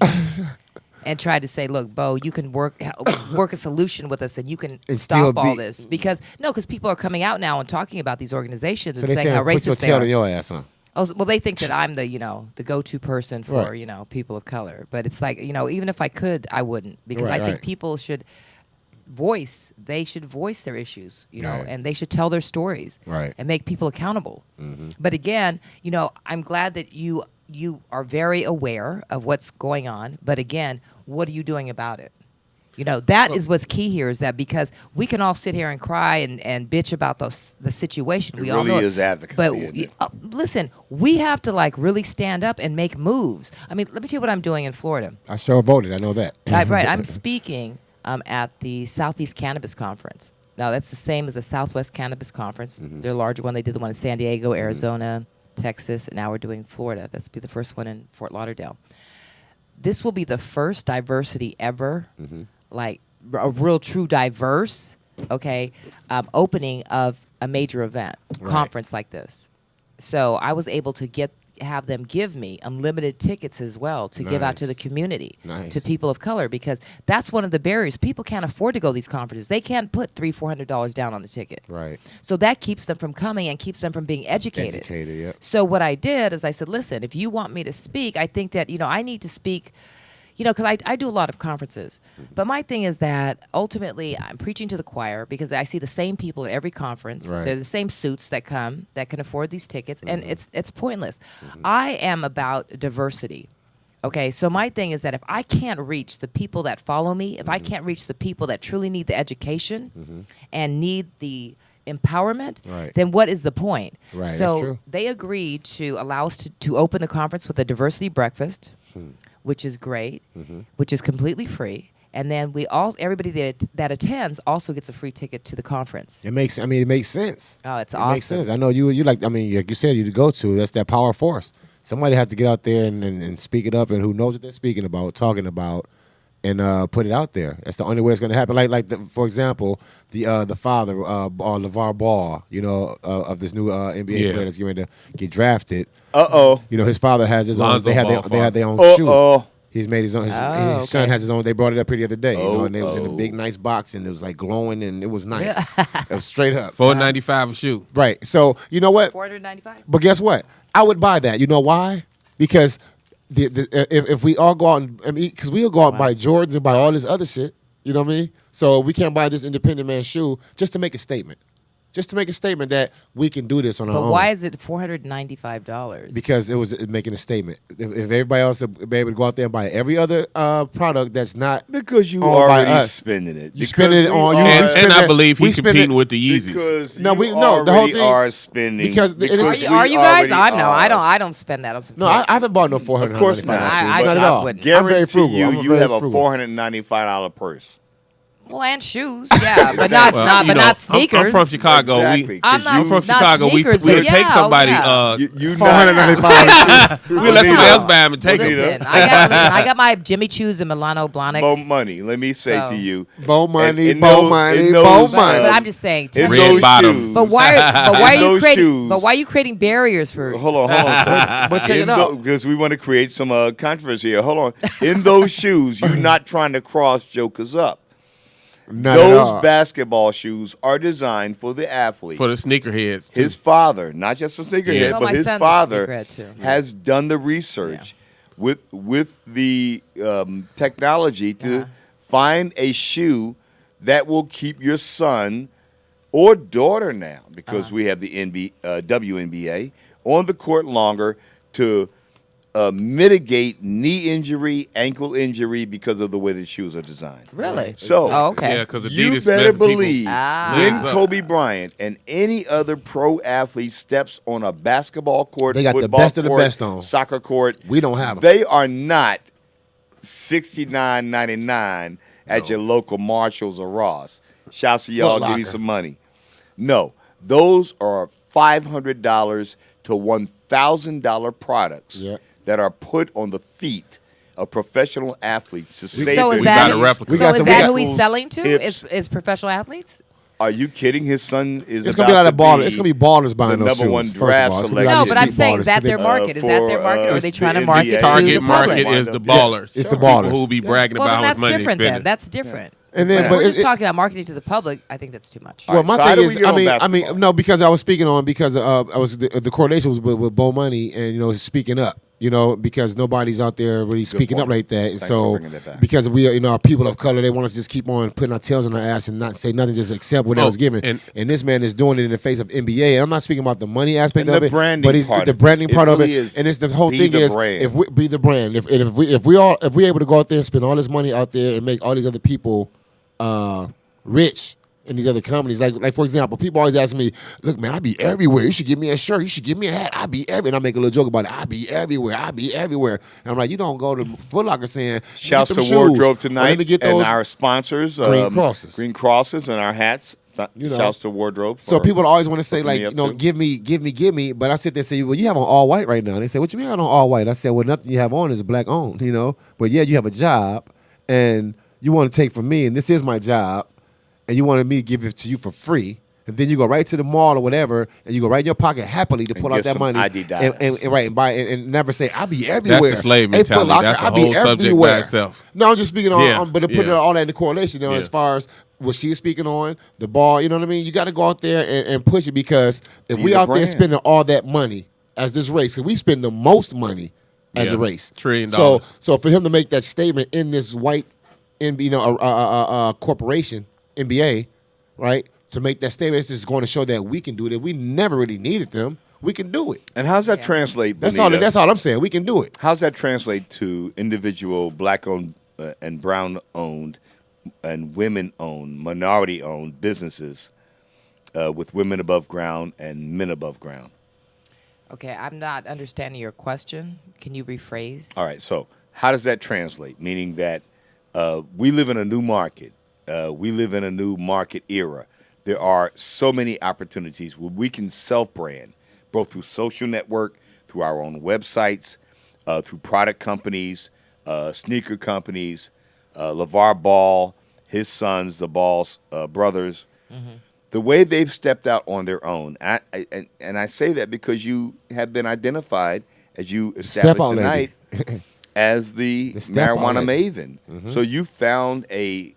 and tried to say, "Look, Bo, you can work a solution with us, and you can stop all this." Because people are coming out now and talking about these organizations and saying how racist they are. Put your tail in your ass, huh? Oh, well, they think that I'm the go-to person for people of color, but it's like even if I could, I wouldn't, because I think people should voice their issues, and they should tell their stories and make people accountable. But again, I'm glad that you are very aware of what's going on, but again, what are you doing about it? That is what's key here, is that because we can all sit here and cry and bitch about the situation. We all know is advocacy. But listen, we have to really stand up and make moves. I mean, let me tell you what I'm doing in Florida. I sure voted. I know that. Right. I'm speaking at the Southeast Cannabis Conference. Now, that's the same as the Southwest Cannabis Conference. They're a larger one. They did the one in San Diego, Arizona, Texas, and now we're doing Florida. That's be the first one in Fort Lauderdale. This will be the first diversity ever, like a real true diverse, opening of a major event, conference like this. So I was able to have them give me unlimited tickets as well to give out to the community, to people of color, because that's one of the barriers. People can't afford to go to these conferences. They can't put $300-$400 down on the ticket. Right. So that keeps them from coming and keeps them from being educated. Yep. So what I did is I said, listen, if you want me to speak, I think that, I need to speak, because I do a lot of conferences. But my thing is that ultimately I'm preaching to the choir, because I see the same people at every conference. Right. They're the same suits that come, that can afford these tickets, and it's pointless. I am about diversity. Okay, so my thing is that if I can't reach the people that follow me, if I can't reach the people that truly need the education and need the empowerment, then what is the point? Right, so that's true. they agreed to allow us to open the conference with a diversity breakfast, which is great, which is completely free. And then everybody that attends also gets a free ticket to the conference. It makes sense. Oh, it's it awesome. Makes sense. I know you like you said, you to go to. That's that power force. Somebody has to get out there and speak it up, and who knows what they're speaking about, talking about, and put it out there. That's the only way it's going to happen. For example, the father, LeVar Ball, of this new NBA player that's getting ready to get drafted. His father has his own. They had their own shoe. He's made his own. His son has his own. They brought it up here the other day, and it was in a big, nice box, and it was like glowing, and it was nice. It was straight up. $4.95 a shoe. Right. So you know what? $495. But guess what? I would buy that. You know why? Because if we all go out because we'll go out and buy Jordans and buy all this other shit. You know what I mean? So we can't buy this independent man shoe just to make a statement. Just to make a statement that we can do this on our own. But why is it $495? Because it was making a statement. If everybody else would be able to go out there and buy every other product that's not because you already spending it. You spending it on you. And I believe he's competing with the Yeezys. Because the whole thing are spending. Because are you guys? I don't spend that on some. No, I haven't bought no $495. Of course not. Not at all. Guarantee I'm very frugal. you have a $495 purse. Well, and shoes, yeah, but not sneakers. I'm from Chicago. Exactly. I'm from Chicago. Sneakers, we'll take somebody. You $495. We'll let somebody else buy them and take it. them. I got my Jimmy Choos and Milano Blahniks. Bo money. Let me say to you, Bo money. But I'm just saying, red bottoms. But why are you creating barriers for? Hold on, but check it out, because we want to create some controversy here. Hold on. In those shoes, you're not trying to cross jokers up. Those basketball shoes are designed for the athlete. For the sneakerheads. His father, not just a sneakerhead, but his father has done the research with the technology to find a shoe that will keep your son or daughter now, because we have the WNBA, on the court longer to mitigate knee injury, ankle injury because of the way the shoes are designed. Really? So, Yeah, because you better believe when Kobe Bryant and any other pro athlete steps on a basketball court, They got the football best of the court, best on. soccer court, We don't have 'em. They are not $69.99 at your local Marshalls or Ross. Shouts to y'all, give me some money. No, those are $500 to $1,000 products that are put on the feet of professional athletes to save So is that who he's selling to? Is professional athletes? Are you kidding? His son is It's gonna be a lot of ballers. It's gonna be ballers buying the those number one shoes, first of draft all. It's gonna be selection. No, but I'm saying, is that their market? Is that their market, or are they trying to market to the Target public? market is the ballers. It's the ballers. People who will be bragging Well, about then how much that's money different. they Then spending. that's different. And then, If but we're just talking about marketing to the public, I think that's too much. Well, my so how thing do we is, get on I mean, basketball? no, because I was speaking on because I was the correlation was with Bo Money and he's speaking up, because nobody's out there really speaking up like that. Thanks for So bringing that back. because we are, our people of color, they want us to just keep on putting our tails on our ass and not say nothing, just accept whatever's given. And this man is doing it in the face of NBA. And I'm not speaking about the money aspect And of the it, branding but he's part the of it. branding It part of really it. is And it's the whole be thing the is brand. if we be the brand, if we able to go out there and spend all this money out there and make all these other people rich in these other companies, like for example, people always ask me, "Look, man, I be everywhere. You should give me a shirt. You should give me a hat. I be everywhere." And I make a little joke about it. I be everywhere. And I'm like, you don't go to Foot Locker saying, Shouts "Get to them Wardrobe shoes." tonight Let me get and those our sponsors, Green Crosses. Green Crosses and our hats. Shouts to Wardrobe. So for people always want to say hooking me up, too. give me. But I sit there and say, well, you have on all white right now. And they say, what you mean I have on all white? I said, well, nothing you have on is black owned, But yeah, you have a job and you want to take from me, and this is my job. And you wanted me to give it to you for free, and then you go right to the mall or whatever, and you go right in your pocket happily to pull out that money and buy and never say I'll be everywhere. That's the slave Hey, Foot mentality. Locker, That's a I'll be whole subject by everywhere. itself. No, I'm just speaking on, Yeah, but to put all that in the correlation, Yeah. as far as what she's speaking on, the ball, you know what I mean? You got to go out there and push it, because if Be we the out there brand. spending all that money as this race, because we spend the most money as a race. $1 trillion. So for him to make that statement in this white, corporation, NBA, right? To make that statement, it's just going to show that we can do it. If we never really needed them, we can do it. And how's that translate? That's Bonita? all. That's all I'm saying. We can do it. How's that translate to individual black-owned and brown-owned and women-owned, minority-owned businesses with women above ground and men above ground? Okay, I'm not understanding your question. Can you rephrase? All right. So how does that translate? Meaning that we live in a new market. We live in a new market era. There are so many opportunities where we can self-brand, both through social network, through our own websites, through product companies, sneaker companies, LeVar Ball, his sons, the Ball's brothers. Mm-hmm. The way they've stepped out on their own. And I say that because you have been identified, as you established tonight, as the marijuana maven. Mm-hmm. So you found a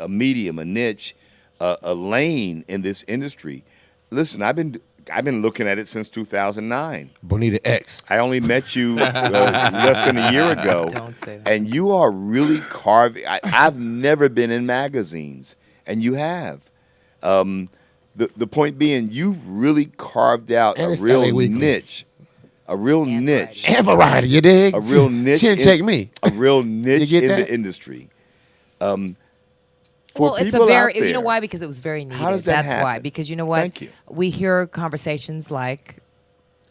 medium, a niche, a lane in this industry. Listen, I've been looking at it since 2009. Bonita X. I only met you less than a year ago. Don't say that. And you are really carving. I've never been in magazines, and you have. The point being, you've really carved out And a it's real LA Weekly. niche. A real niche. And variety, you dig? A real niche. She didn't check me. A real niche get in that? the industry. Well, it's a very, you know why? Because it was very needed. How does that That's happen? why. Because you know what? Thank you. We hear conversations like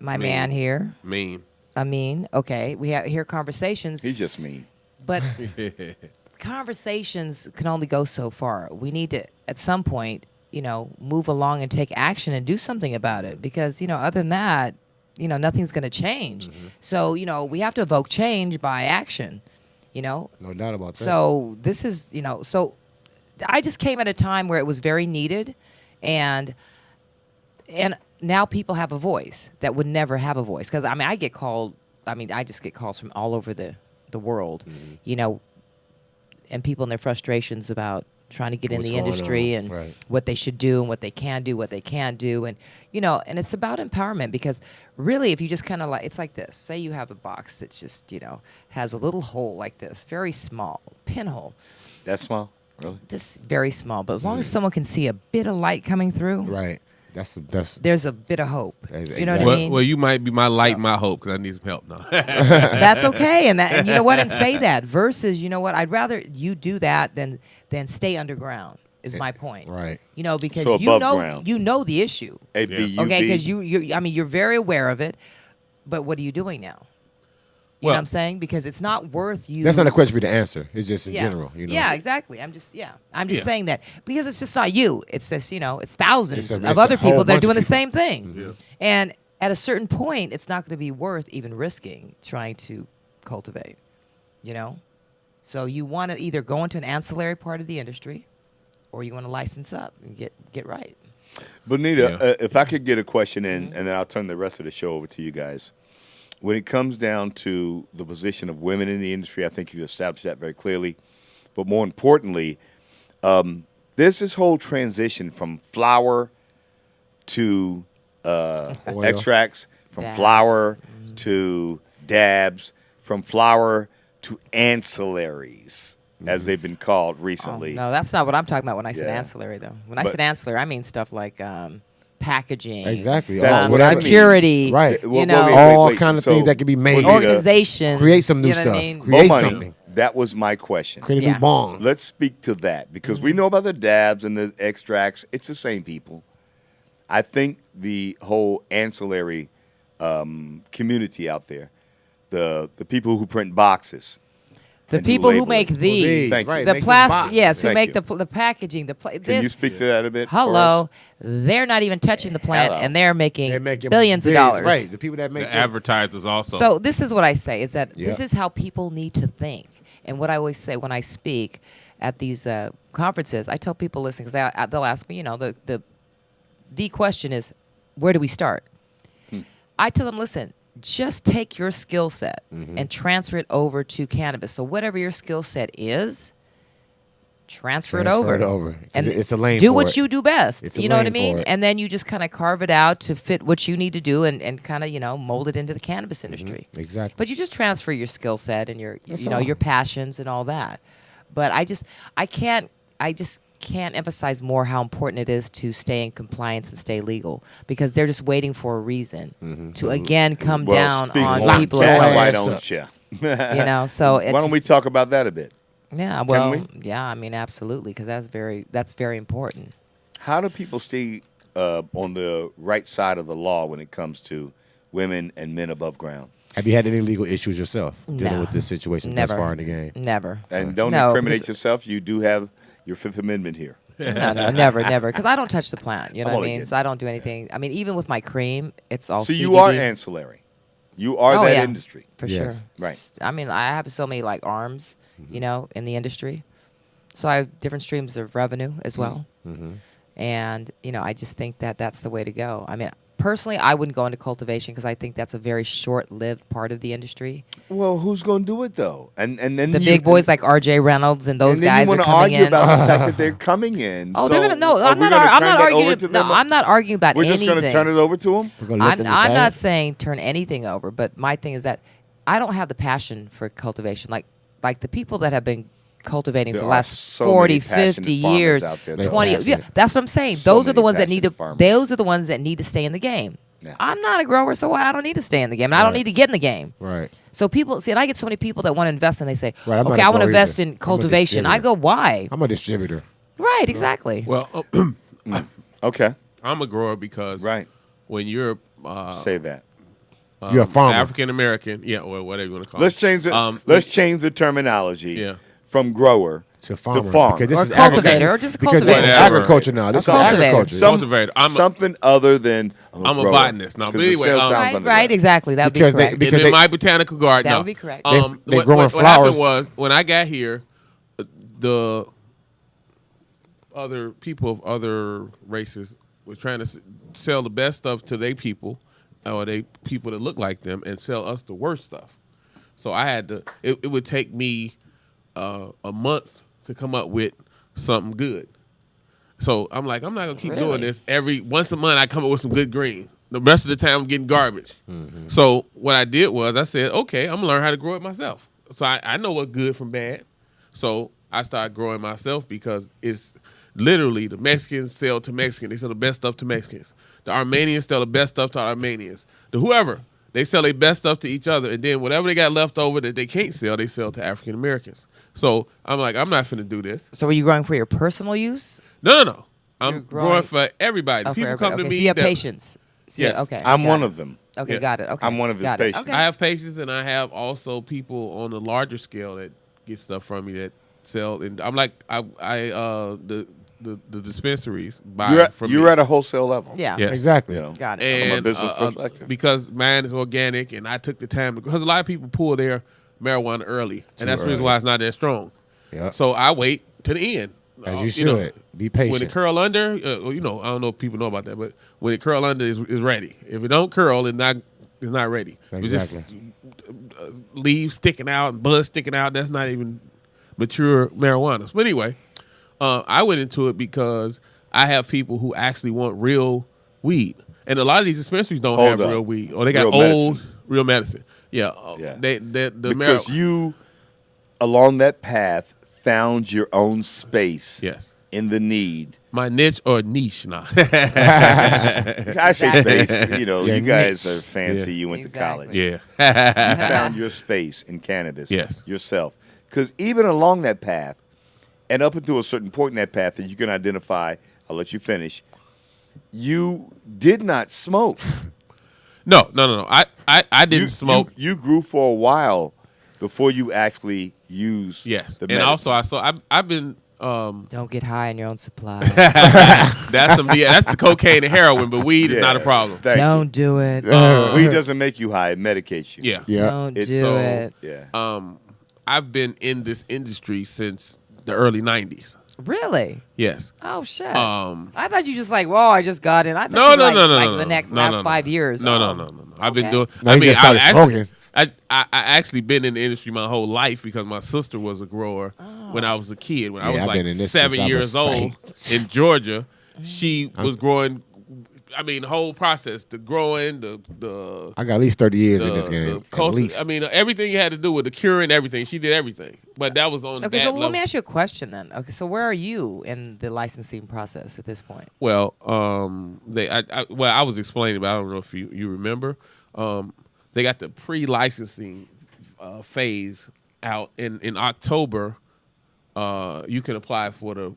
my man here. Mean. Amin. Okay. We hear conversations. He's just mean. But conversations can only go so far. We need to, at some point, move along and take action and do something about it. Because, other than that, nothing's going to change. Mm-hmm. So, we have to evoke change by action, No doubt about that. So this is, so I just came at a time where it was very needed, and now people have a voice that would never have a voice. Because, I just get calls from all over the world, mm-hmm. And people and their frustrations about trying to get in What's the going industry on, and right. what they should do and what they can do, what they can't do. And, and it's about empowerment because really if you just kind of it's like this. Say you have a box that's just, has a little hole like this, very small, pinhole. That's small? Really? Just very small. But as long as someone can see a bit of light coming through. Right. There's a bit of hope. Exactly. You know what I mean? Well, you might be my light, my hope, because I need some help now. That's okay, and you know what? And say that versus, you know what? I'd rather you do that than stay underground. Is my point. Right. Because So above ground. you know the issue. ABUV. Okay, because you're very aware of it, but what are you doing now? You know what I'm saying? Because it's not worth you. That's not a question for you to answer. It's just in general. Yeah, exactly. I'm just saying that because it's just not you. It's just it's thousands It's of other people that are bunch of doing the people. same thing. Yeah. And at a certain point, it's not going to be worth even risking trying to cultivate. So you want to either go into an ancillary part of the industry, or you want to license up and get right. Bonita, if I could get a question in, and then I'll turn the rest of the show over to you guys. When it comes down to the position of women in the industry, I think you established that very clearly. But more importantly, there's this whole transition from flour to extracts, from Dabs. flour to dabs, from flour to ancillaries, as they've been called recently. No, that's not what I'm talking about when I said Yeah. ancillary, though. When I said ancillary, I mean stuff like packaging. Exactly. That's what I mean. security. Right. All kind of So, things that can be made. Organization. Create some new you know what I stuff. mean? Create Money. something. That was my question. Create a Yeah. new bong. Let's speak to that because we know about the dabs and the extracts. It's the same people. I think the whole ancillary community out there, the people who print boxes, The and people who label make it. these, Thank you. the Make this plastic, box. yes, who Thank make you. the packaging, Can you speak to that a bit? for Hello, us? they're not even touching the plant, Hello. and they're making making billions of bigs, dollars. Right. The people that make The advertisers also. So this is what I say: is that this Yeah. is how people need to think, and what I always say when I speak at these conferences, I tell people, listen, because they'll ask me, the question is, where do we start? I tell them, listen, just take your skill set and transfer it over to cannabis. So whatever your skill set is, transfer it over. And it's a lane do for what it. you do best. It's a You know what I lane mean? for it. And then you just kind of carve it out to fit what you need to do and kind of, mold it into the cannabis industry. Exactly. But you just transfer your skill set and your That's your all. passions and all that. But I just can't emphasize more how important it is to stay in compliance and stay legal because they're just waiting for a reason to again come down speak on like people. that, Lock why ass don't up. you? So Why don't we talk about that a bit? Yeah, well, yeah, I mean, absolutely, because that's very important. How do people stay on the right side of the law when it comes to women and men above ground? Have you had any legal issues yourself dealing No. with this situation Never. thus far in the game? Never. And don't No, incriminate because- yourself. You do have your Fifth Amendment here. No, never, because I don't touch the plant. You know I'm what I only mean? kidding. So I don't do anything. I mean, even with my cream, it's all So CBD. you are ancillary. You are Oh, that yeah, industry. for Yes. sure. Right. I mean, I have so many like arms, in the industry. So I have different streams of revenue as well. And, I just think that that's the way to go. I mean, personally, I wouldn't go into cultivation because I think that's a very short-lived part of the industry. Well, who's going to do it though? And then The big boys like R.J. Reynolds and those and then guys you are want to coming argue in. about the fact that they're coming in. Oh, So they're gonna no. are I'm we not. gonna I'm turn not that over arguing. to No, them? I'm not arguing about We're anything. just going to turn it over to them. We're gonna let I'm them not decide? saying turn anything over, but my thing is that I don't have the passion for cultivation. Like the people that have been cultivating There for the are last so 40, many passionate 50 farmers years, out there, 20. though. Yeah, that's what I'm saying. So Those are the many ones that need to. passionate farmers. Those are the ones that need to stay in the game. Yeah. I'm not a grower, so I don't need to stay in the game. And I don't Right. need to get in the game. Right. So people see, and I get so many people that want to invest, and they say, Right, I'm not "Okay, a I want to grower invest either. in I'm a cultivation." I distributor. go, "Why?" I'm a distributor. Right, exactly. well, Okay. I'm a grower because Right. when you're Say that. You're a farmer. African American, or whatever you want to call Let's it. change the let's change the terminology Yeah. from grower To farmer. to farm. Because this Or is cultivator, or just a because this is cultivator. Whatever. agriculture now. This is cultivator. agriculture. Cultivator. Something other than I'm a grower. botanist. Now, 'Cause but the anyway, sales sounds Right, under right, that. exactly. That would be Because they- correct. because in my botanical garden. That no. would be correct. They what, growing what happened flowers. was when I got here, the other people of other races were trying to sell the best stuff to their people, or they people that look like them, and sell us the worst stuff. So I had to. It would take me a month to come up with something good. So I'm like, I'm not gonna keep doing this. Once a month I come up with some good green. The rest of the time I'm getting garbage. Mm-hmm. So what I did was I said, okay, I'm gonna learn how to grow it myself. So I know what's good from bad. So I started growing myself because it's literally the Mexicans sell to Mexicans. They sell the best stuff to Mexicans. The Armenians sell the best stuff to Armenians. The whoever, they sell their best stuff to each other. And then whatever they got left over that they can't sell, they sell to African Americans. So I'm like, I'm not finna do this. So were you growing for your personal use? No. I'm growing for everybody. Oh, People for come to everybody. me. So you have patients. So Yes. Okay. I'm one of them. Okay, Yes. got it. Okay. I'm one of his got it. patients. Okay. I have patients, and I have also people on the larger scale that get stuff from me that sell. And I'm like, the dispensaries buy from me. You're at a wholesale level. Yeah. Yes. Exactly. You know, Got it. And from a business perspective. because mine is organic, and I took the time because a lot of people pull their marijuana early, and that's the reason why it's not that strong. Yeah. So I wait to the end. As you should. Be patient. When it curl under, I don't know if people know about that, but when it curl under is ready. If it don't curl, it's not ready. Exactly. It's just leaves sticking out and bud sticking out. That's not even mature marijuana. But anyway, I went into it because I have people who actually want real weed, and a lot of these dispensaries don't have real weed, or they got old real medicine. Yeah. Because you, along that path, found your own space. Yes. In the need. My niche or niche now. I say space. You guys are fancy. Yeah. You went to college. Yeah. You found your space in cannabis. Yes. Yourself. Because even along that path, and up until a certain point in that path that you can identify, I'll let you finish, you did not smoke. No. I didn't smoke. You grew for a while before you actually used the medicine. And also I've been don't get high on your own supply. That's the cocaine and heroin, but weed is not a problem. Don't do it. Weed doesn't make you high; it medicates you. Yeah. Don't do it. Yeah. I've been in this industry since the early '90s. Really? Yes. Oh shit. I thought you just like, whoa, I just got in. I thought the last 5 years. No. I've been doing. No, I mean, I actually been in the industry my whole life because my sister was a grower when I was a kid. When I was like 7 years old in Georgia, she was growing. I mean, the whole process, the growing, the I got at least 30 years in this game. At least. I mean, everything you had to do with the curing, everything. She did everything, but that was on. Okay, that so level. let me ask you a question then. Okay, so where are you in the licensing process at this point? Well, I was explaining, but I don't know if you remember. They got the pre-licensing phase out in October. You can apply for the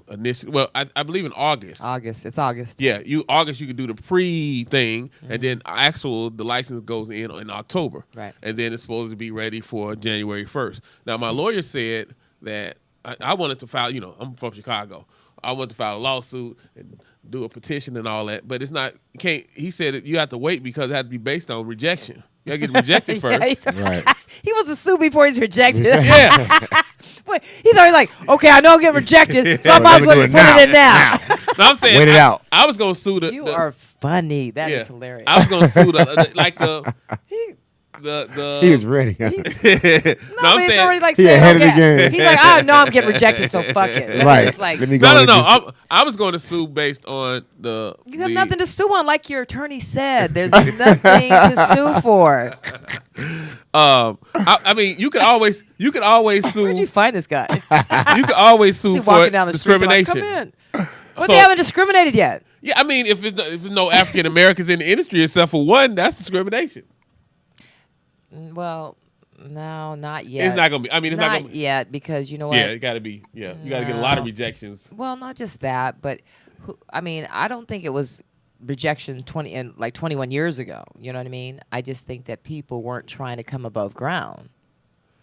initial. Well, I believe in August. It's August. Yeah, August you can do the pre thing, and then the license goes in October. Right. And then it's supposed to be ready for January 1st. Now my lawyer said that I wanted to file. I'm from Chicago. I wanted to file a lawsuit and do a petition and all that, but it's not. He said that you have to wait because it had to be based on rejection. You got to get rejected first. Right. He was a sue before he's rejected. Yeah. Wait, he's already like, okay, I know I'll get rejected, so I might as well put it in now. No, I'm saying wait it out. I was gonna sue You are funny. That is hilarious. I was gonna sue He was ready. I'm it's already like he saying, ahead of the okay. game. He's like, I know I'm getting rejected, so fuck it. Right. It's like, Let me go. I was going to sue based on the. You have nothing to sue on, like your attorney said. There's nothing to sue for. I mean, you could always sue. Where'd you find this guy? You could always sue for walking down the street, discrimination. like, come in. But they haven't discriminated yet. Yeah, I mean, if there's no African Americans in the industry except for one, that's discrimination. Well, no, not yet. It's not gonna be. I mean, it's not gonna be yet because you know what? Yeah, it got to be. Yeah, you got to get a lot of rejections. Well, not just that, but I mean, I don't think it was rejection 21 years ago. You know what I mean? I just think that people weren't trying to come above ground.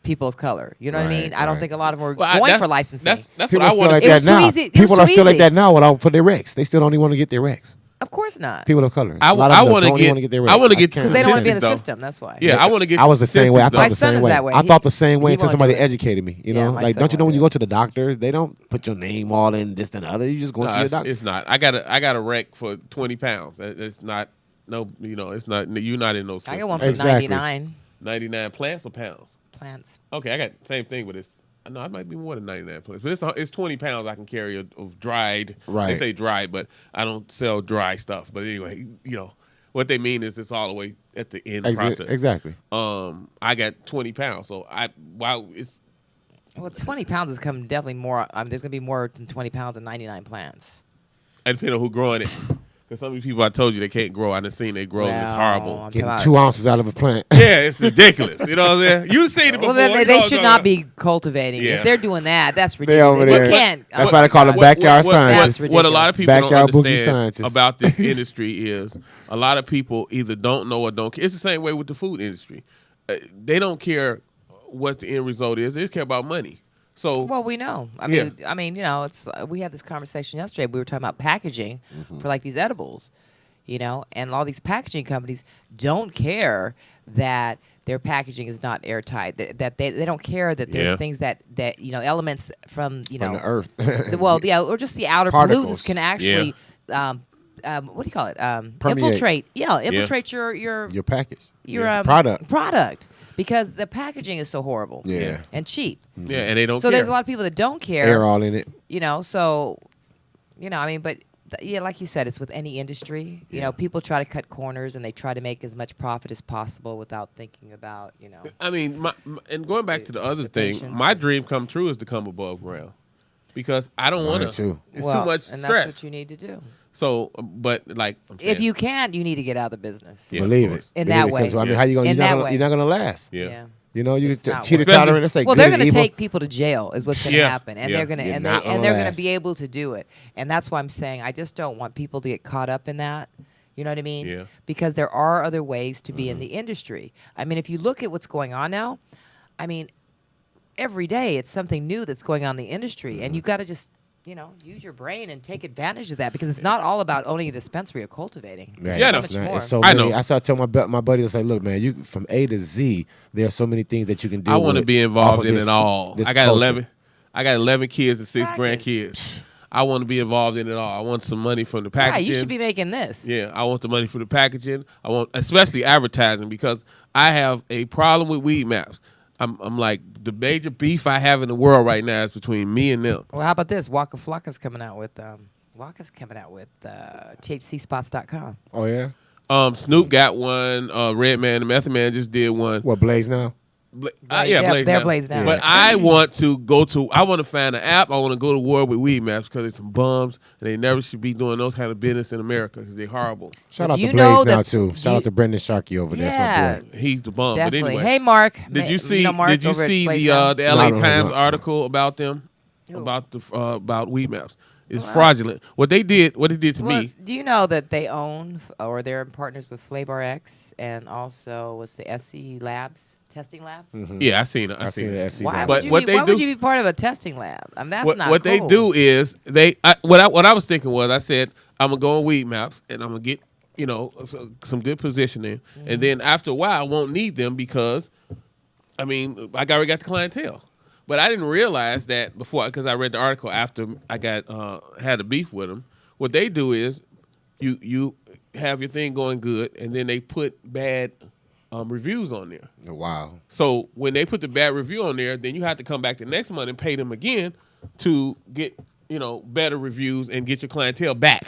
People of color. You know what I mean? I don't think a lot of them were going for licensing. That's people what I want like to that say. now. People are still like that now for their recs. They still don't even want to get their recs. Of course not. People of color. I want to get their recs. I want to get because they don't want to be in the system. That's why. Yeah, I want to get. I was the same way. I thought the same way. I thought the same way until somebody educated me. You know, like don't you know when you go to the doctor, they don't put your name all in this and other. You just go to your doctor. It's not. I got a rec for 20 pounds. It's not. No, it's not. You're not in those. I got one for 99. 99 plants or pounds? Plants. Okay, I got the same thing with this. No, it might be more than 99 plants, but it's 20 pounds I can carry of dried. Right. They say dried, but I don't sell dry stuff. But anyway, what they mean is it's all the way at the end process. Exactly. I got 20 pounds, so it's. Well, 20 pounds is coming definitely more. There's gonna be more than 20 pounds and 99 plants. It depends on who's growing it. Because some of these people I told you they can't grow. I done seen they grow. And it's horrible. Getting 2 ounces out of a plant. Yeah, it's ridiculous. You know what I'm saying? You've seen it before. Well, they should not be cultivating. Yeah. If they're doing that, that's They ridiculous. over there. You can't. That's why they call them backyard scientists. What a lot of people Backyard don't boogie understand scientists. about this industry is a lot of people either don't know or don't care. It's the same way with the food industry. They don't care what the end result is. They just care about money. So well, we know. I mean, it's we had this conversation yesterday. We were talking about packaging for like these edibles, and all these packaging companies don't care that their packaging is not airtight. That they don't care that there's things that elements from from the earth. or just the outer Particles. pollutants can actually what do you call it? Permeate. Infiltrate. Yeah, infiltrate your package. Your product. Because the packaging is so horrible. Yeah. And cheap. Yeah, and they don't care. So there's a lot of people that don't care. Air all in it. Like you said, it's with any industry. People try to cut corners and they try to make as much profit as possible without thinking about, I mean, and going back to the other thing, my dream come true is to come above ground. Because I don't want to. It's too much stress. And that's what you need to do. So, but like, if you can't, you need to get out of the business. Yeah, Believe it. In that way. I mean, how you gonna? You're not gonna last. Yeah. You teeter tottering. It's like well, they're gonna take people to jail, is what's gonna happen, and they're gonna they're gonna be able to do it, and that's why I'm saying I just don't want people to get caught up in that. You know what I mean? Yeah. Because there are other ways to be in the industry. I mean, if you look at what's going on now, I mean, every day it's something new that's going on in the industry, and you got to just use your brain and take advantage of that because it's not all about owning a dispensary or cultivating. Right. Yeah, It's so many. I started telling my buddy, it's like, look, man, you from A to Z, there are so many things that you can do. I want to be involved in this, it all. This I got culture. 11 kids and 6 grandkids. I want to be involved in it all. I want some money from the packaging. Right, you should be making this. Yeah, I want the money for the packaging. I want, especially advertising, because I have a problem with weed maps. I'm like, the major beef I have in the world right now is between me and them. Well, how about this? Waka Flocka's coming out with THCspots.com. Oh yeah. Snoop got one. Redman and Method Man just did one. What, Blaze Now? Blaze they're Now. Blaze Now. But I want to I want to find an app. I want to go to war with weed maps because there's some bums and they never should be doing those kind of business in America because they're horrible. Shout out to Blaze Now too. Shout out to Brendan Sharkey over there. That's my boy. He's the bum. Definitely. But anyway, Hey, Mark. Did you see the LA Times article about them? About weed maps? It's fraudulent. What they did to me. Do you know that they own or they're partners with Flavor X and also what's the SC Labs? Testing lab? Mm-hmm. Yeah, I seen it. Why would you be part of a testing lab? I mean, that's not what cool. they do is what I was thinking was I said I'm gonna go on weed maps and I'm gonna get some good positioning, and then after a while I won't need them because I already got the clientele. But I didn't realize that before because I read the article after I had a beef with them. What they do is you have your thing going good, and then they put bad reviews on there. Wow. So when they put the bad review on there, then you have to come back the next month and pay them again to get, better reviews and get your clientele back.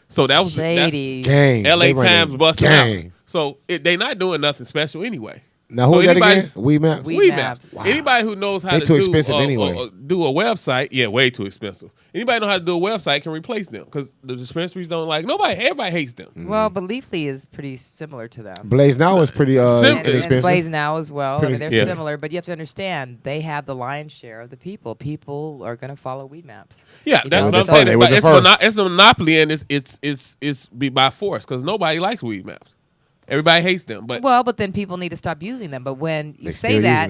So that was shady. LA Times busting out. So they not doing nothing special anyway. Now who's that again? Weed Maps? Weed Maps. Wow. Anybody who knows how to too expensive anyway. Do a website, way too expensive. Anybody know how to do a website can replace them because the dispensaries don't everybody hates them. Mm-hmm. Well, but Leafly is pretty similar to them. Blaze Now is pretty inexpensive. And Blaze Now as well. They're similar, but you have to understand they have the lion's share of the people. People are going to follow Weed Maps. Yeah, that's what I'm saying. It's a monopoly and it's by force because nobody likes Weed Maps. Everybody hates them, but then people need to stop using them. But when you say still that,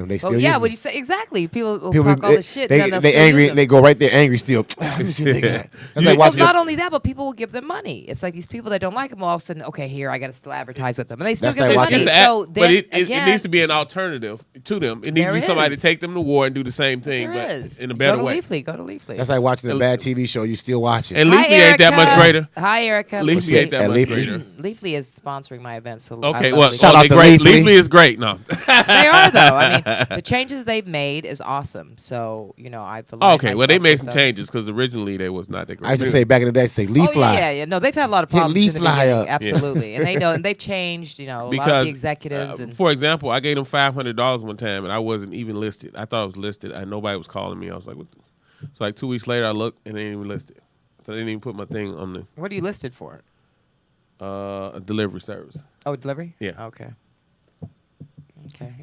when you say exactly, people will talk all this shit. They angry. They go right there angry still. Not only that, but people will give them money. It's like these people that don't like them all of a sudden. Okay, here I got to still advertise with them, and they still give them money. But it needs to be an alternative to them. It needs to be somebody to take them to war and do the same thing, but in a better way. Go to Leafly. That's like watching a bad TV show. You still watch it. And Leafly ain't that much greater. Hi, Erica. Leafly ain't that much greater. Leafly is sponsoring my event absolutely. Okay, I well, love Shout out they to great. Leafly. Leafly is great. No, they are though. I mean, the changes they've made is awesome. So I've aligned okay. Well, they myself made with some them. changes because originally they was not that great. I used to say back in the day, I say leaf Oh fly. yeah. No, they've had a lot of Hit problems leaf in the fly beginning. up. Absolutely, and they know, and they've changed. A lot of because the executives and for example, I gave them $500 one time and I wasn't even listed. I thought I was listed and nobody was calling me. I was like, what the? So like 2 weeks later, I looked and they ain't even listed. So they didn't even put my thing on the what are you listed for? a delivery service. Oh, delivery. Yeah. Okay.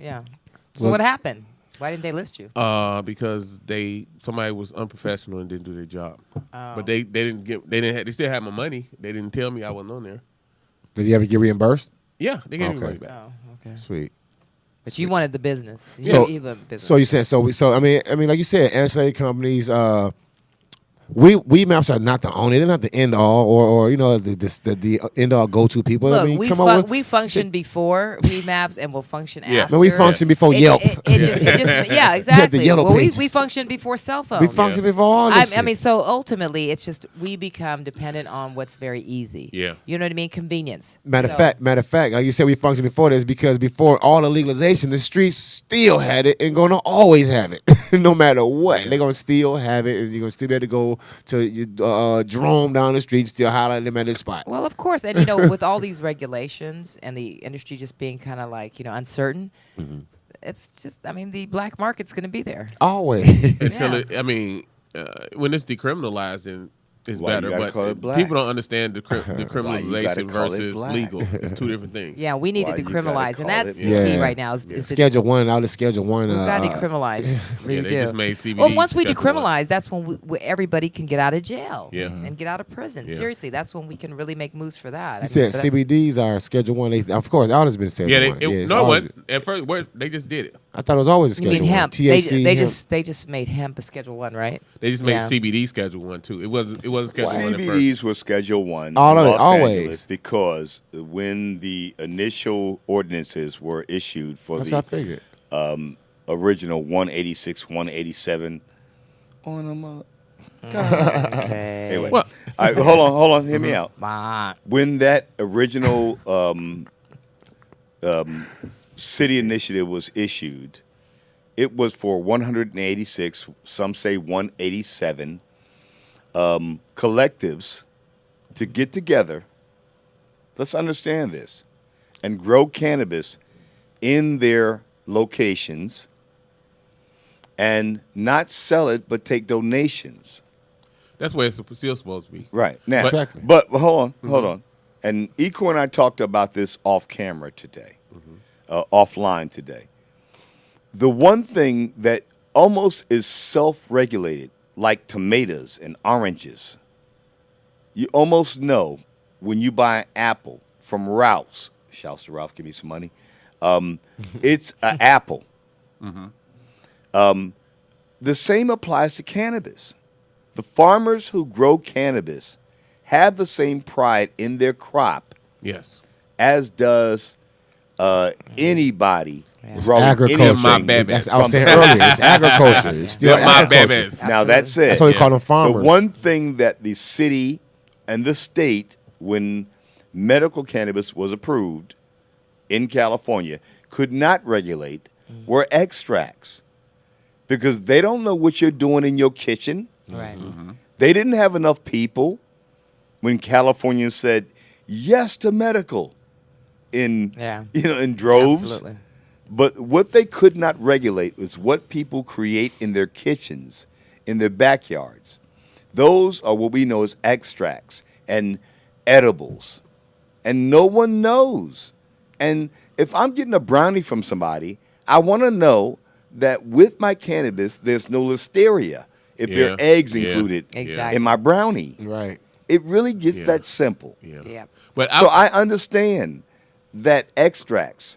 Yeah. So what happened? Why didn't they list you? Because somebody was unprofessional and didn't do their job. Oh. But they still had my money. They didn't tell me I wasn't on there. Did you ever get reimbursed? Yeah, they gave me Okay. money back. Oh, okay. Sweet. But you wanted the business. So, You love business. so you said so. I mean, like you said, ancillary companies. We maps are not the only. They're not the end all, or the end all go to people. Look, I mean, we functioned before we maps and will function Yes. after. No, we functioned before Yelp. Yeah, exactly. The yellow well, pages. we functioned before cell phones. We functioned before all this. I mean, so ultimately, it's just we become dependent on what's very easy. Yeah. You know what I mean? Convenience. Matter of fact, like you said, we functioned before this because before all the legalization, the streets still had it and gonna always have it, no matter what. They're gonna still have it, and you're gonna still be able to go to Jerome down the street, still holler at them at this spot. Well, of course, and with all these regulations and the industry just being kind of like uncertain, it's just the black market's going to be there. Always. Until when it's decriminalized, and it's Why you better. gotta But call it black? people don't understand the gotta criminalization call it versus black? legal. It's two different things. Yeah, we need Why to you gotta decriminalize, and call that's it the black? key Yeah. right now. Is to Schedule 1 out of Schedule 1. We've got to decriminalize. We Yeah, they do. just made CBD Well, once we Schedule 1. decriminalize, that's when everybody can get out of jail and get out of prison. Yeah. Seriously, that's when we can really make moves for that. You said but that's- CBDs are Schedule 1. Of course, it always been Schedule Yeah, 1. It's no, it always- wasn't. At first, they just did it. I thought it was always a You Schedule mean 1. hemp? THC, They hemp. just made hemp a Schedule 1, right? They just made Yeah. CBD Schedule 1 too. It wasn't Schedule 1 at first. CBDs were Schedule 1 All in of it, Los always. Angeles because when the initial ordinances were issued for That's what I the figured. original 186, 187 on them up. Okay. Anyway, Well- all right, hold on, hear me out. Ah. When that original city initiative was issued, it was for 186, some say 187 collectives to get together. Let's understand this and grow cannabis in their locations and not sell it, but take donations. That's where it's still supposed to be. Right. Now, Exactly. but hold on. And Ikkor and I talked about this off camera today, offline today. The one thing that almost is self-regulated, like tomatoes and oranges, you almost know when you buy an apple from Ralph's, shouts to Ralph, give me some money, it's an apple. The same applies to cannabis. The farmers who grow cannabis have the same pride in their crop Yes. as does anybody growing Agriculture. anything. My babies. That's, I was saying earlier, it's agriculture. It's still They're my agriculture. babies. Now that said, That's why we call them farmers. the one thing that the city and the state, when medical cannabis was approved in California, could not regulate were extracts. Because they don't know what you're doing in your kitchen. Right. They didn't have enough people when Californians said yes to medical in droves. Absolutely. But what they could not regulate was what people create in their kitchens, in their backyards. Those are what we know as extracts and edibles. And no one knows. And if I'm getting a brownie from somebody, I want to know that with my cannabis, there's no listeria if there are eggs included Exactly. in my brownie. Right. It really gets that simple. Yeah. But So I understand that extracts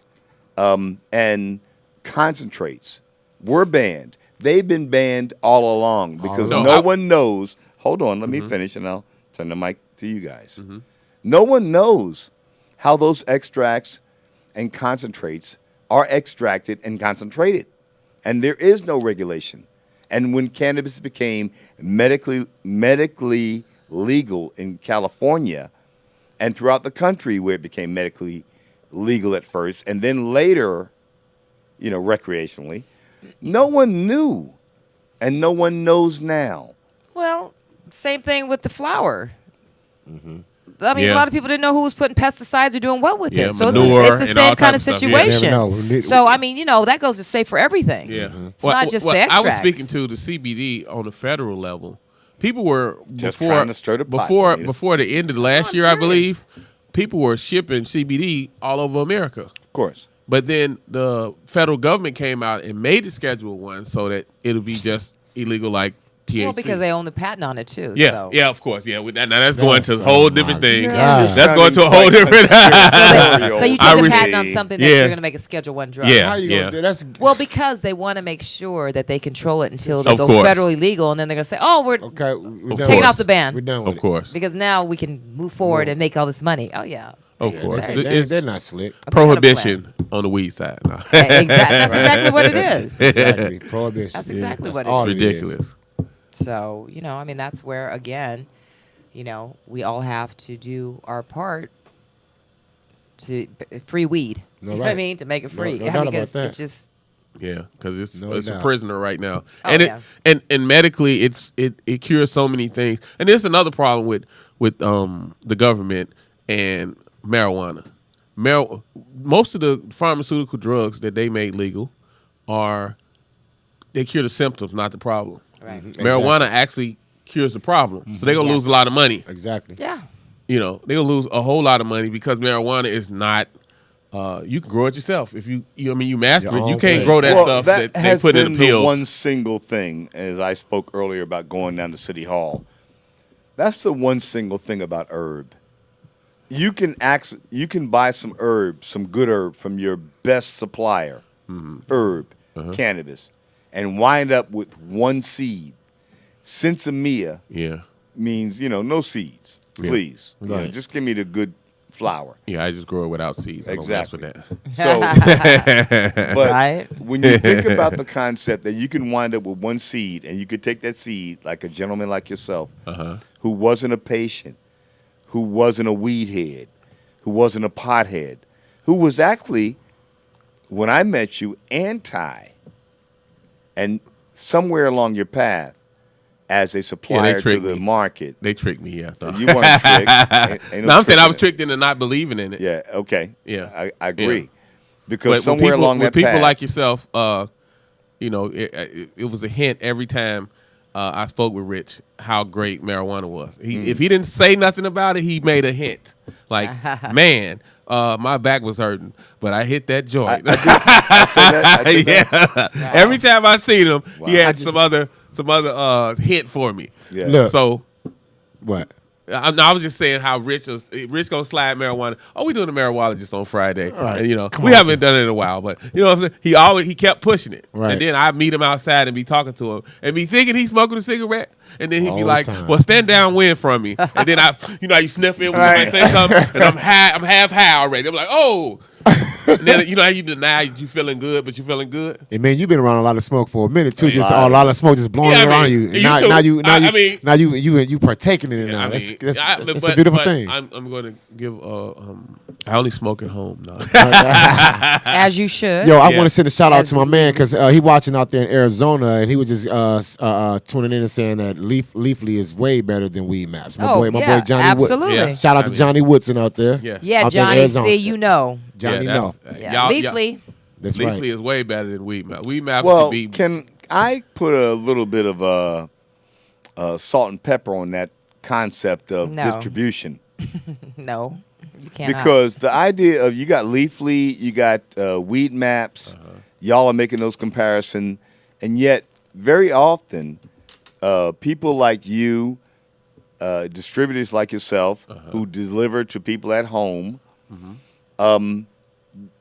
and concentrates were banned. They've been banned all along because So no I- one knows. Hold on, let me finish and I'll turn the mic to you guys. No one knows how those extracts and concentrates are extracted and concentrated. And there is no regulation. And when cannabis became medically legal in California and throughout the country where it became medically legal at first, and then later, recreationally, no one knew, and no one knows now. Well, same thing with the flour. Mm-hmm. I mean, a lot of people didn't know who was putting pesticides or doing what with it. So manure it's the same kind of situation. Yeah. So, I mean, that goes to say for everything. Yeah. It's not just the extracts. I was speaking to the CBD on the federal level. People were, just trying to stir the pot, before the end of last year, I believe, people were shipping CBD all over America. Of course. But then the federal government came out and made it Schedule 1 so that it'll be just illegal like THC. Well, because they own the patent on it too. Yeah, so. yeah, of course. Yeah, now that's going to a whole different thing. Yeah. That's going to a whole different. So you take a patent on something that you're going to make a Schedule 1 drug. Yeah, Well, because they want to make sure that they control it until they go course. federally legal, and then they're going to say, "Oh, we're taking off the ban." We're done with Of course. Because now we can move forward and make all this money. Oh yeah. Of course. They're not slick. Prohibition on the weed side. No. That's exactly what it is. Exactly. Prohibition. That's exactly what all it is. Ridiculous. So, I mean, that's where, again, we all have to do our part to free weed. No, you know what I mean? To make it free. No doubt about that. It's just... Yeah, because it's doubt. a prisoner right now, Oh, and and medically it cures so many things. And there's another problem with the government and marijuana. Most of the pharmaceutical drugs that they made legal they cure the symptoms, not the problem. Right. Marijuana actually cures the problem, so they're gonna lose a lot of money. Exactly. Yeah. They're gonna lose a whole lot of money because marijuana is not. You can grow it yourself if you master it. You can't grow that stuff that they put in the pills. One single thing, as I spoke earlier about going down to City Hall. That's the one single thing about herb. You can buy some good herb from your best supplier, herb, cannabis, and wind up with one seed. Sinsemilla means no seeds, please. Right. Just give me the good flower. Yeah, I just grow it without seeds. Exactly. I don't mess with that. But when you think about the concept that you can wind up with one seed, and you could take that seed, like a gentleman like yourself, who wasn't a patient, who wasn't a weed head, who wasn't a pothead, who was actually, when I met you, anti, and somewhere along your path, as a supplier to the market. They tricked me, yeah. No. You weren't tricked. Ain't I'm saying I was tricked into not believing in it. Yeah, okay. Yeah. I agree. Yeah. Because somewhere along that path. With people like yourself, it was a hint every time I spoke with Rich how great marijuana was. If he didn't say nothing about it, he made a hint. Like, man, my back was hurting, but I hit that joint. I said that. Wow. Every time I seen him, he had some other hint for me. Yeah. Look. So What? I was just saying how Rich gonna slide marijuana. Oh, we doing the Marijualogist on Friday. Right. And, we haven't done it in a while, but you know what I'm saying? He kept pushing it. Right. And then I meet him outside and be talking to him and be thinking he's smoking a cigarette. And then he'd All be the like, time. well, stand downwind from me. And then how you sniff in when somebody say something, and I'm half high already. I'm like, oh. And then how you deny you feeling good, but you feeling good. And man, you've been around a lot of smoke for a minute too. Right. Just a lot of smoke just blowing around you. You Now you partaking in it now. That's a beautiful thing. I'm going to give. I only smoke at home now. As you should. Yo, I want to send a shout out to my man because he watching out there in Arizona, and he was just tuning in and saying that Leafly is way better than Weed Maps. My boy Johnny absolutely. Wood. Shout out to Johnny Woodson out there. Yes. Yeah, Johnny. See, you know. Johnny know. Leafly. That's Leafly right. is way better than Weed Maps. Weed Maps Well, should be. can I put a little bit of salt and pepper on that concept of distribution? No, you can't. Because the idea of you got Leafly, you got Weed Maps, y'all are making those comparisons, and yet very often people like you, distributors like yourself, who deliver to people at home,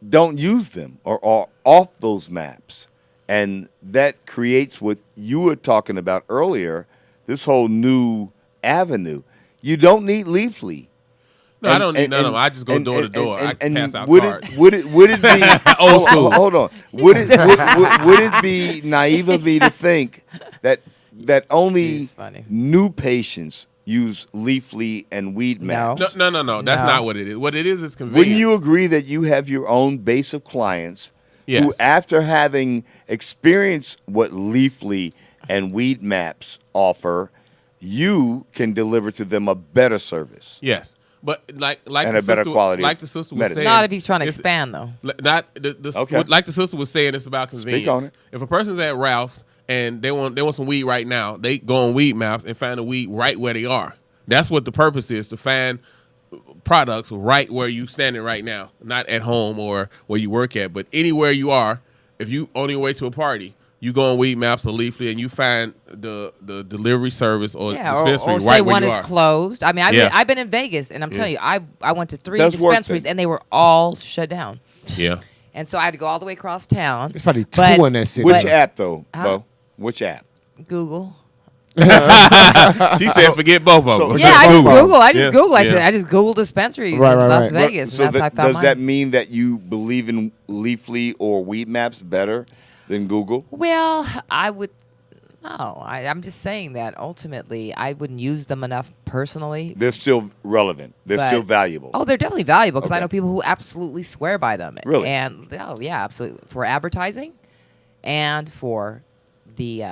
don't use them or are off those maps. And that creates what you were talking about earlier, this whole new avenue. You don't need Leafly. No, I don't need none of them. I just go door to door. I pass out cards. Would it be old school? Hold on. Would it be naive of me to think that only new patients use Leafly and Weed Maps. No. That's not what it is. What it is convenience. Wouldn't you agree that you have your own base of clients who, after having experienced what Leafly and Weed Maps offer, you can deliver to them a better service? Yes. But like and a better quality, like the sister was saying, not if he's trying to expand though. Like the sister was saying, it's about convenience. Speak on it. If a person's at Ralph's and they want some weed right now, they go on Weed Maps and find the weed right where they are. That's what the purpose is, to find products right where you standing right now, not at home or where you work at, but anywhere you are. If you on your way to a party, you go on Weed Maps or Leafly and you find the delivery service or dispensary or right say where one you is are. closed. I mean, I've been in Vegas, and I'm telling you, I went to 3 Does dispensaries, and they were all shut down. Yeah. And so I had to go all the way across town. There's probably 2 in that city. Which app, though, Bo? Which app? Google. She said, forget both of them. Yeah, I just Google. I Yeah. said, I just Googled dispensaries in Las Vegas, So and that's how I found does mine. that mean that you believe in Leafly or Weed Maps better than Google? Well, I would. No, I'm just saying that ultimately I wouldn't use them enough personally. They're still relevant. They're But- still valuable. Oh, they're definitely valuable because I Okay. know people who absolutely swear by them. Really? And yeah, absolutely, for advertising, and for the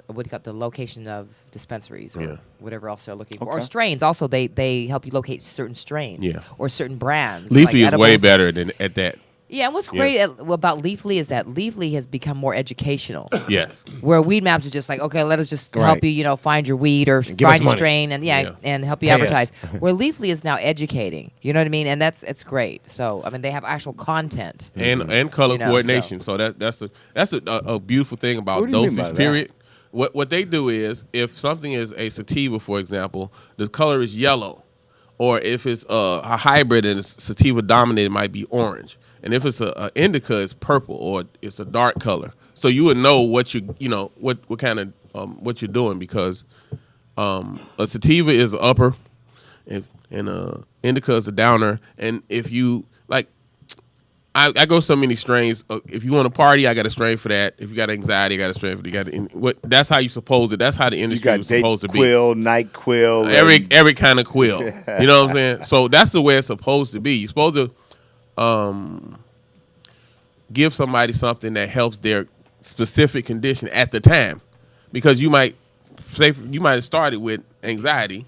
what do you call it, the location of dispensaries or whatever else they're looking for, or Okay. strains. Also, they help you locate certain strains or certain brands. Leafly like is way edibles. better than at that. Yeah, and what's great about Leafly is that Leafly has become more educational. Yes. Where Weed Maps is just like, okay, let us just help you, find your weed or give us find your money. strain and and help you Pay advertise. us. Where Leafly is now educating. You know what I mean? And it's great. So I mean, they have actual content and color You know, coordination. So that's a beautiful thing about What do you mean by dosage that? period. What they do is, if something is a sativa, for example, the color is yellow, or if it's a hybrid and it's sativa dominated, it might be orange, and if it's a indica, it's purple or it's a dark color. So you would know what what kind of what you're doing, because a sativa is a upper and indica is a downer. And if you like, I go so many strains. If you want to party, I got a strain for that. If you got anxiety, I got a strain for that. That's how you supposed it. That's how the You industry got is supposed to be. Quill, Night Quill. Every kind of quill. You know what I'm saying? So that's the way it's supposed to be. You're supposed to give somebody something that helps their specific condition at the time, because you might have started with anxiety,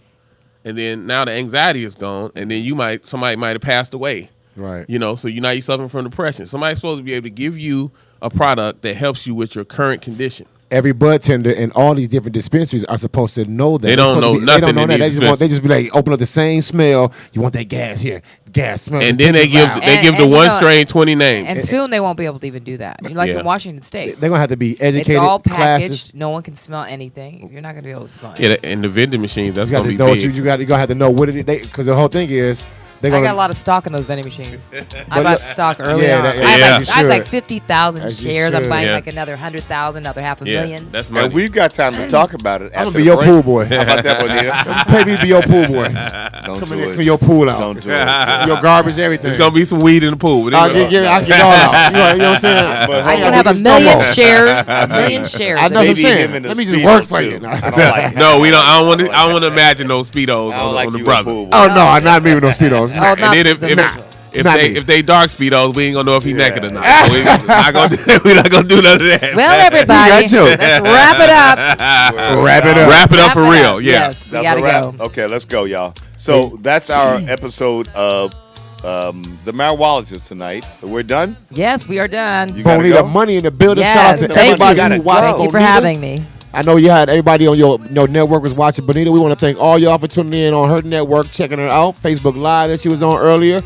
and then now the anxiety is gone, and then somebody might have passed away. Right. You know, so you're suffering from depression. Somebody's supposed to be able to give you a product that helps you with your current condition. Every bud tender in all these different dispensaries are supposed to know that. They don't know nothing. They don't know in that. these They just be like, open up the same smell. You want that gas here? Gas smell. And then they give the one strain 20 names. And soon they won't be able to even do that. Like in Washington State, they're gonna have to be educated. It's all packaged. Classes. No one can smell anything. You're not gonna be able to smell it. Yeah, and the vending machines. That's You got gonna to be know big. what you're gonna have to know what it is, because the whole thing is. I got a lot of stock in those vending machines. I bought stock early on. that- I have like 50,000 As you shares. I'm should. buying Yeah. like another 100,000, another half a million. That's money. And we've got time to talk about it. I'm after gonna be the your break. pool boy. How about that, Bonita? Pay me to be your pool boy. Don't Come do in here, it. clean your pool out. Don't do it. Your garbage, everything. There's gonna be some weed in the pool. But I'll get it all out. You know what I'm saying? But I hold can on, have we a just million don't- shares. A million shares. I know what I'm Maybe saying. him in a Let me just Speedo, work for too. you. I don't like it. no, we don't. I don't want to imagine those speedos I don't on, like on the you a brother. pool boy. Oh no, not me with no speedos. Oh, And not then the- if they dark speedos, we ain't gonna know if he naked or not. So we're not gonna do none of that. Well, everybody, got you. let's wrap it up. Wrap it up. Wrap it up Wrap for it real. up. Yeah. Yes, we That's gotta a wrap? go. Okay, let's go, y'all. So that's our episode of the Marijualogist tonight. We're done. Yes, we are done. You gotta Bonita, go? money in the building. Yes, Shout out to thank everybody you. who watched Thank you for Bonita. having me. I know you had everybody on your network was watching Bonita. We want to thank all y'all for tuning in on her network, checking her out. Facebook Live that she was on earlier.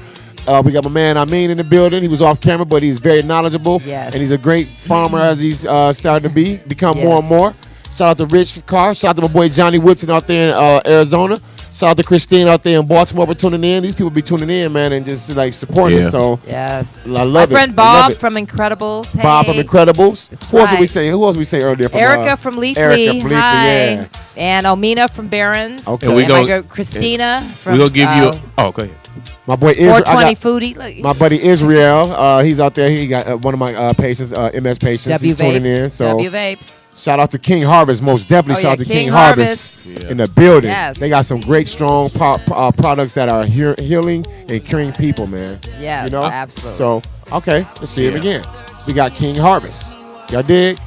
We got my man Amin in the building. He was off camera, but he's very knowledgeable. Yes. And he's a great farmer as he's starting to become more and more. Shout out to Rich for Karr. Shout out to my boy Johnny Woodson out there in Arizona. Shout out to Christine out there in Baltimore for tuning in. These people be tuning in, man, and just like supporting us. So Yes. I love My it. friend I love Bob it. from Incredibles. Hey. Bob from Incredibles. That's Who else did we right. say? Who else we say earlier? From, Erica from Leafly. Erica from Leafly, Hi. yeah. And Omina from Barron's. Okay. And we And my gon- girl Christina from We're gonna give you. Go ahead. My boy Israel. 420 Foodie. Look. My buddy Israel. He's out there. He got one of my patients, MS patients. W He's tuning in. Vapes. So W Vapes. Shout out to King Harvest, most definitely. Shout out to King Harvest in the building. Yes. They got some great, strong products that are healing and curing people, man. Yes, you know? Absolutely. So, okay, let's see it again. We got King Harvest. Y'all dig?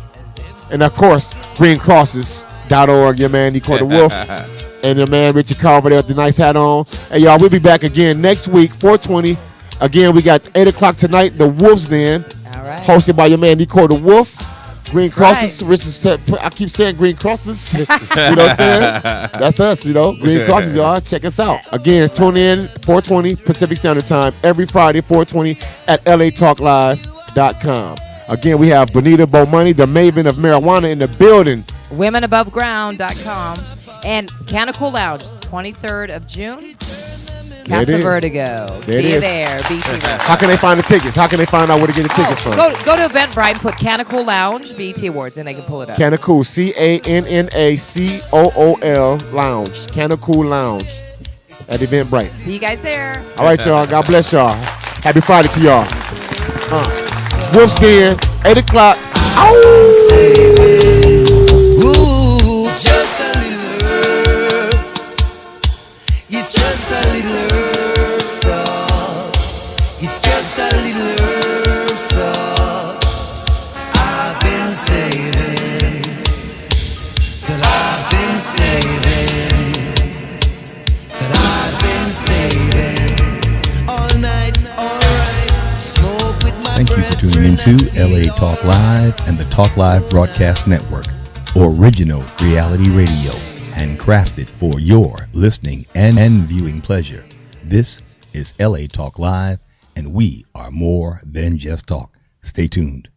And of course, greencrosses.org, your man Ikkor the Wolf. And your man Richard Karr over there with the nice hat on. Hey, y'all, we'll be back again next week, 420. Again, we got 8 o'clock tonight, The Wolf's Den. All right. Hosted by your man Ikkor the Wolf. Green Crosses. Right. Richard, I keep saying Green Crosses. You know what I'm saying? That's us, you know. Green Crosses, y'all. Check us out. Again, tune in 420 Pacific Standard Time every Friday, 420 at latalklive.com. Again, we have Bonita Money, the maven of marijuana in the building. WomenAboveGround.com. And Canticle Lounge, 23rd of June. Casa Vertigo. See you there. BT. How can they find the tickets? How can they find out where to get the tickets from? Go to Eventbrite and put Canticle Lounge, BT Awards, and they can pull it up. Canticle, CANNACOOL Lounge. Canticle Lounge at Eventbrite. See you guys there. All right, y'all. God bless y'all. Happy Friday to y'all. Wolf's Den, 8 o'clock. Ooh, just a little herb. It's just a little herb stuff. It's just a little herb stuff. I've been saving. That I've been saving. That I've been saving. All night, alright. Smoke with my Thank you for tuning into LA Talk Live and the Talk Live Broadcast Network, original reality radio, handcrafted for your listening and viewing pleasure. This is LA Talk Live, and we are more than just talk. Stay tuned.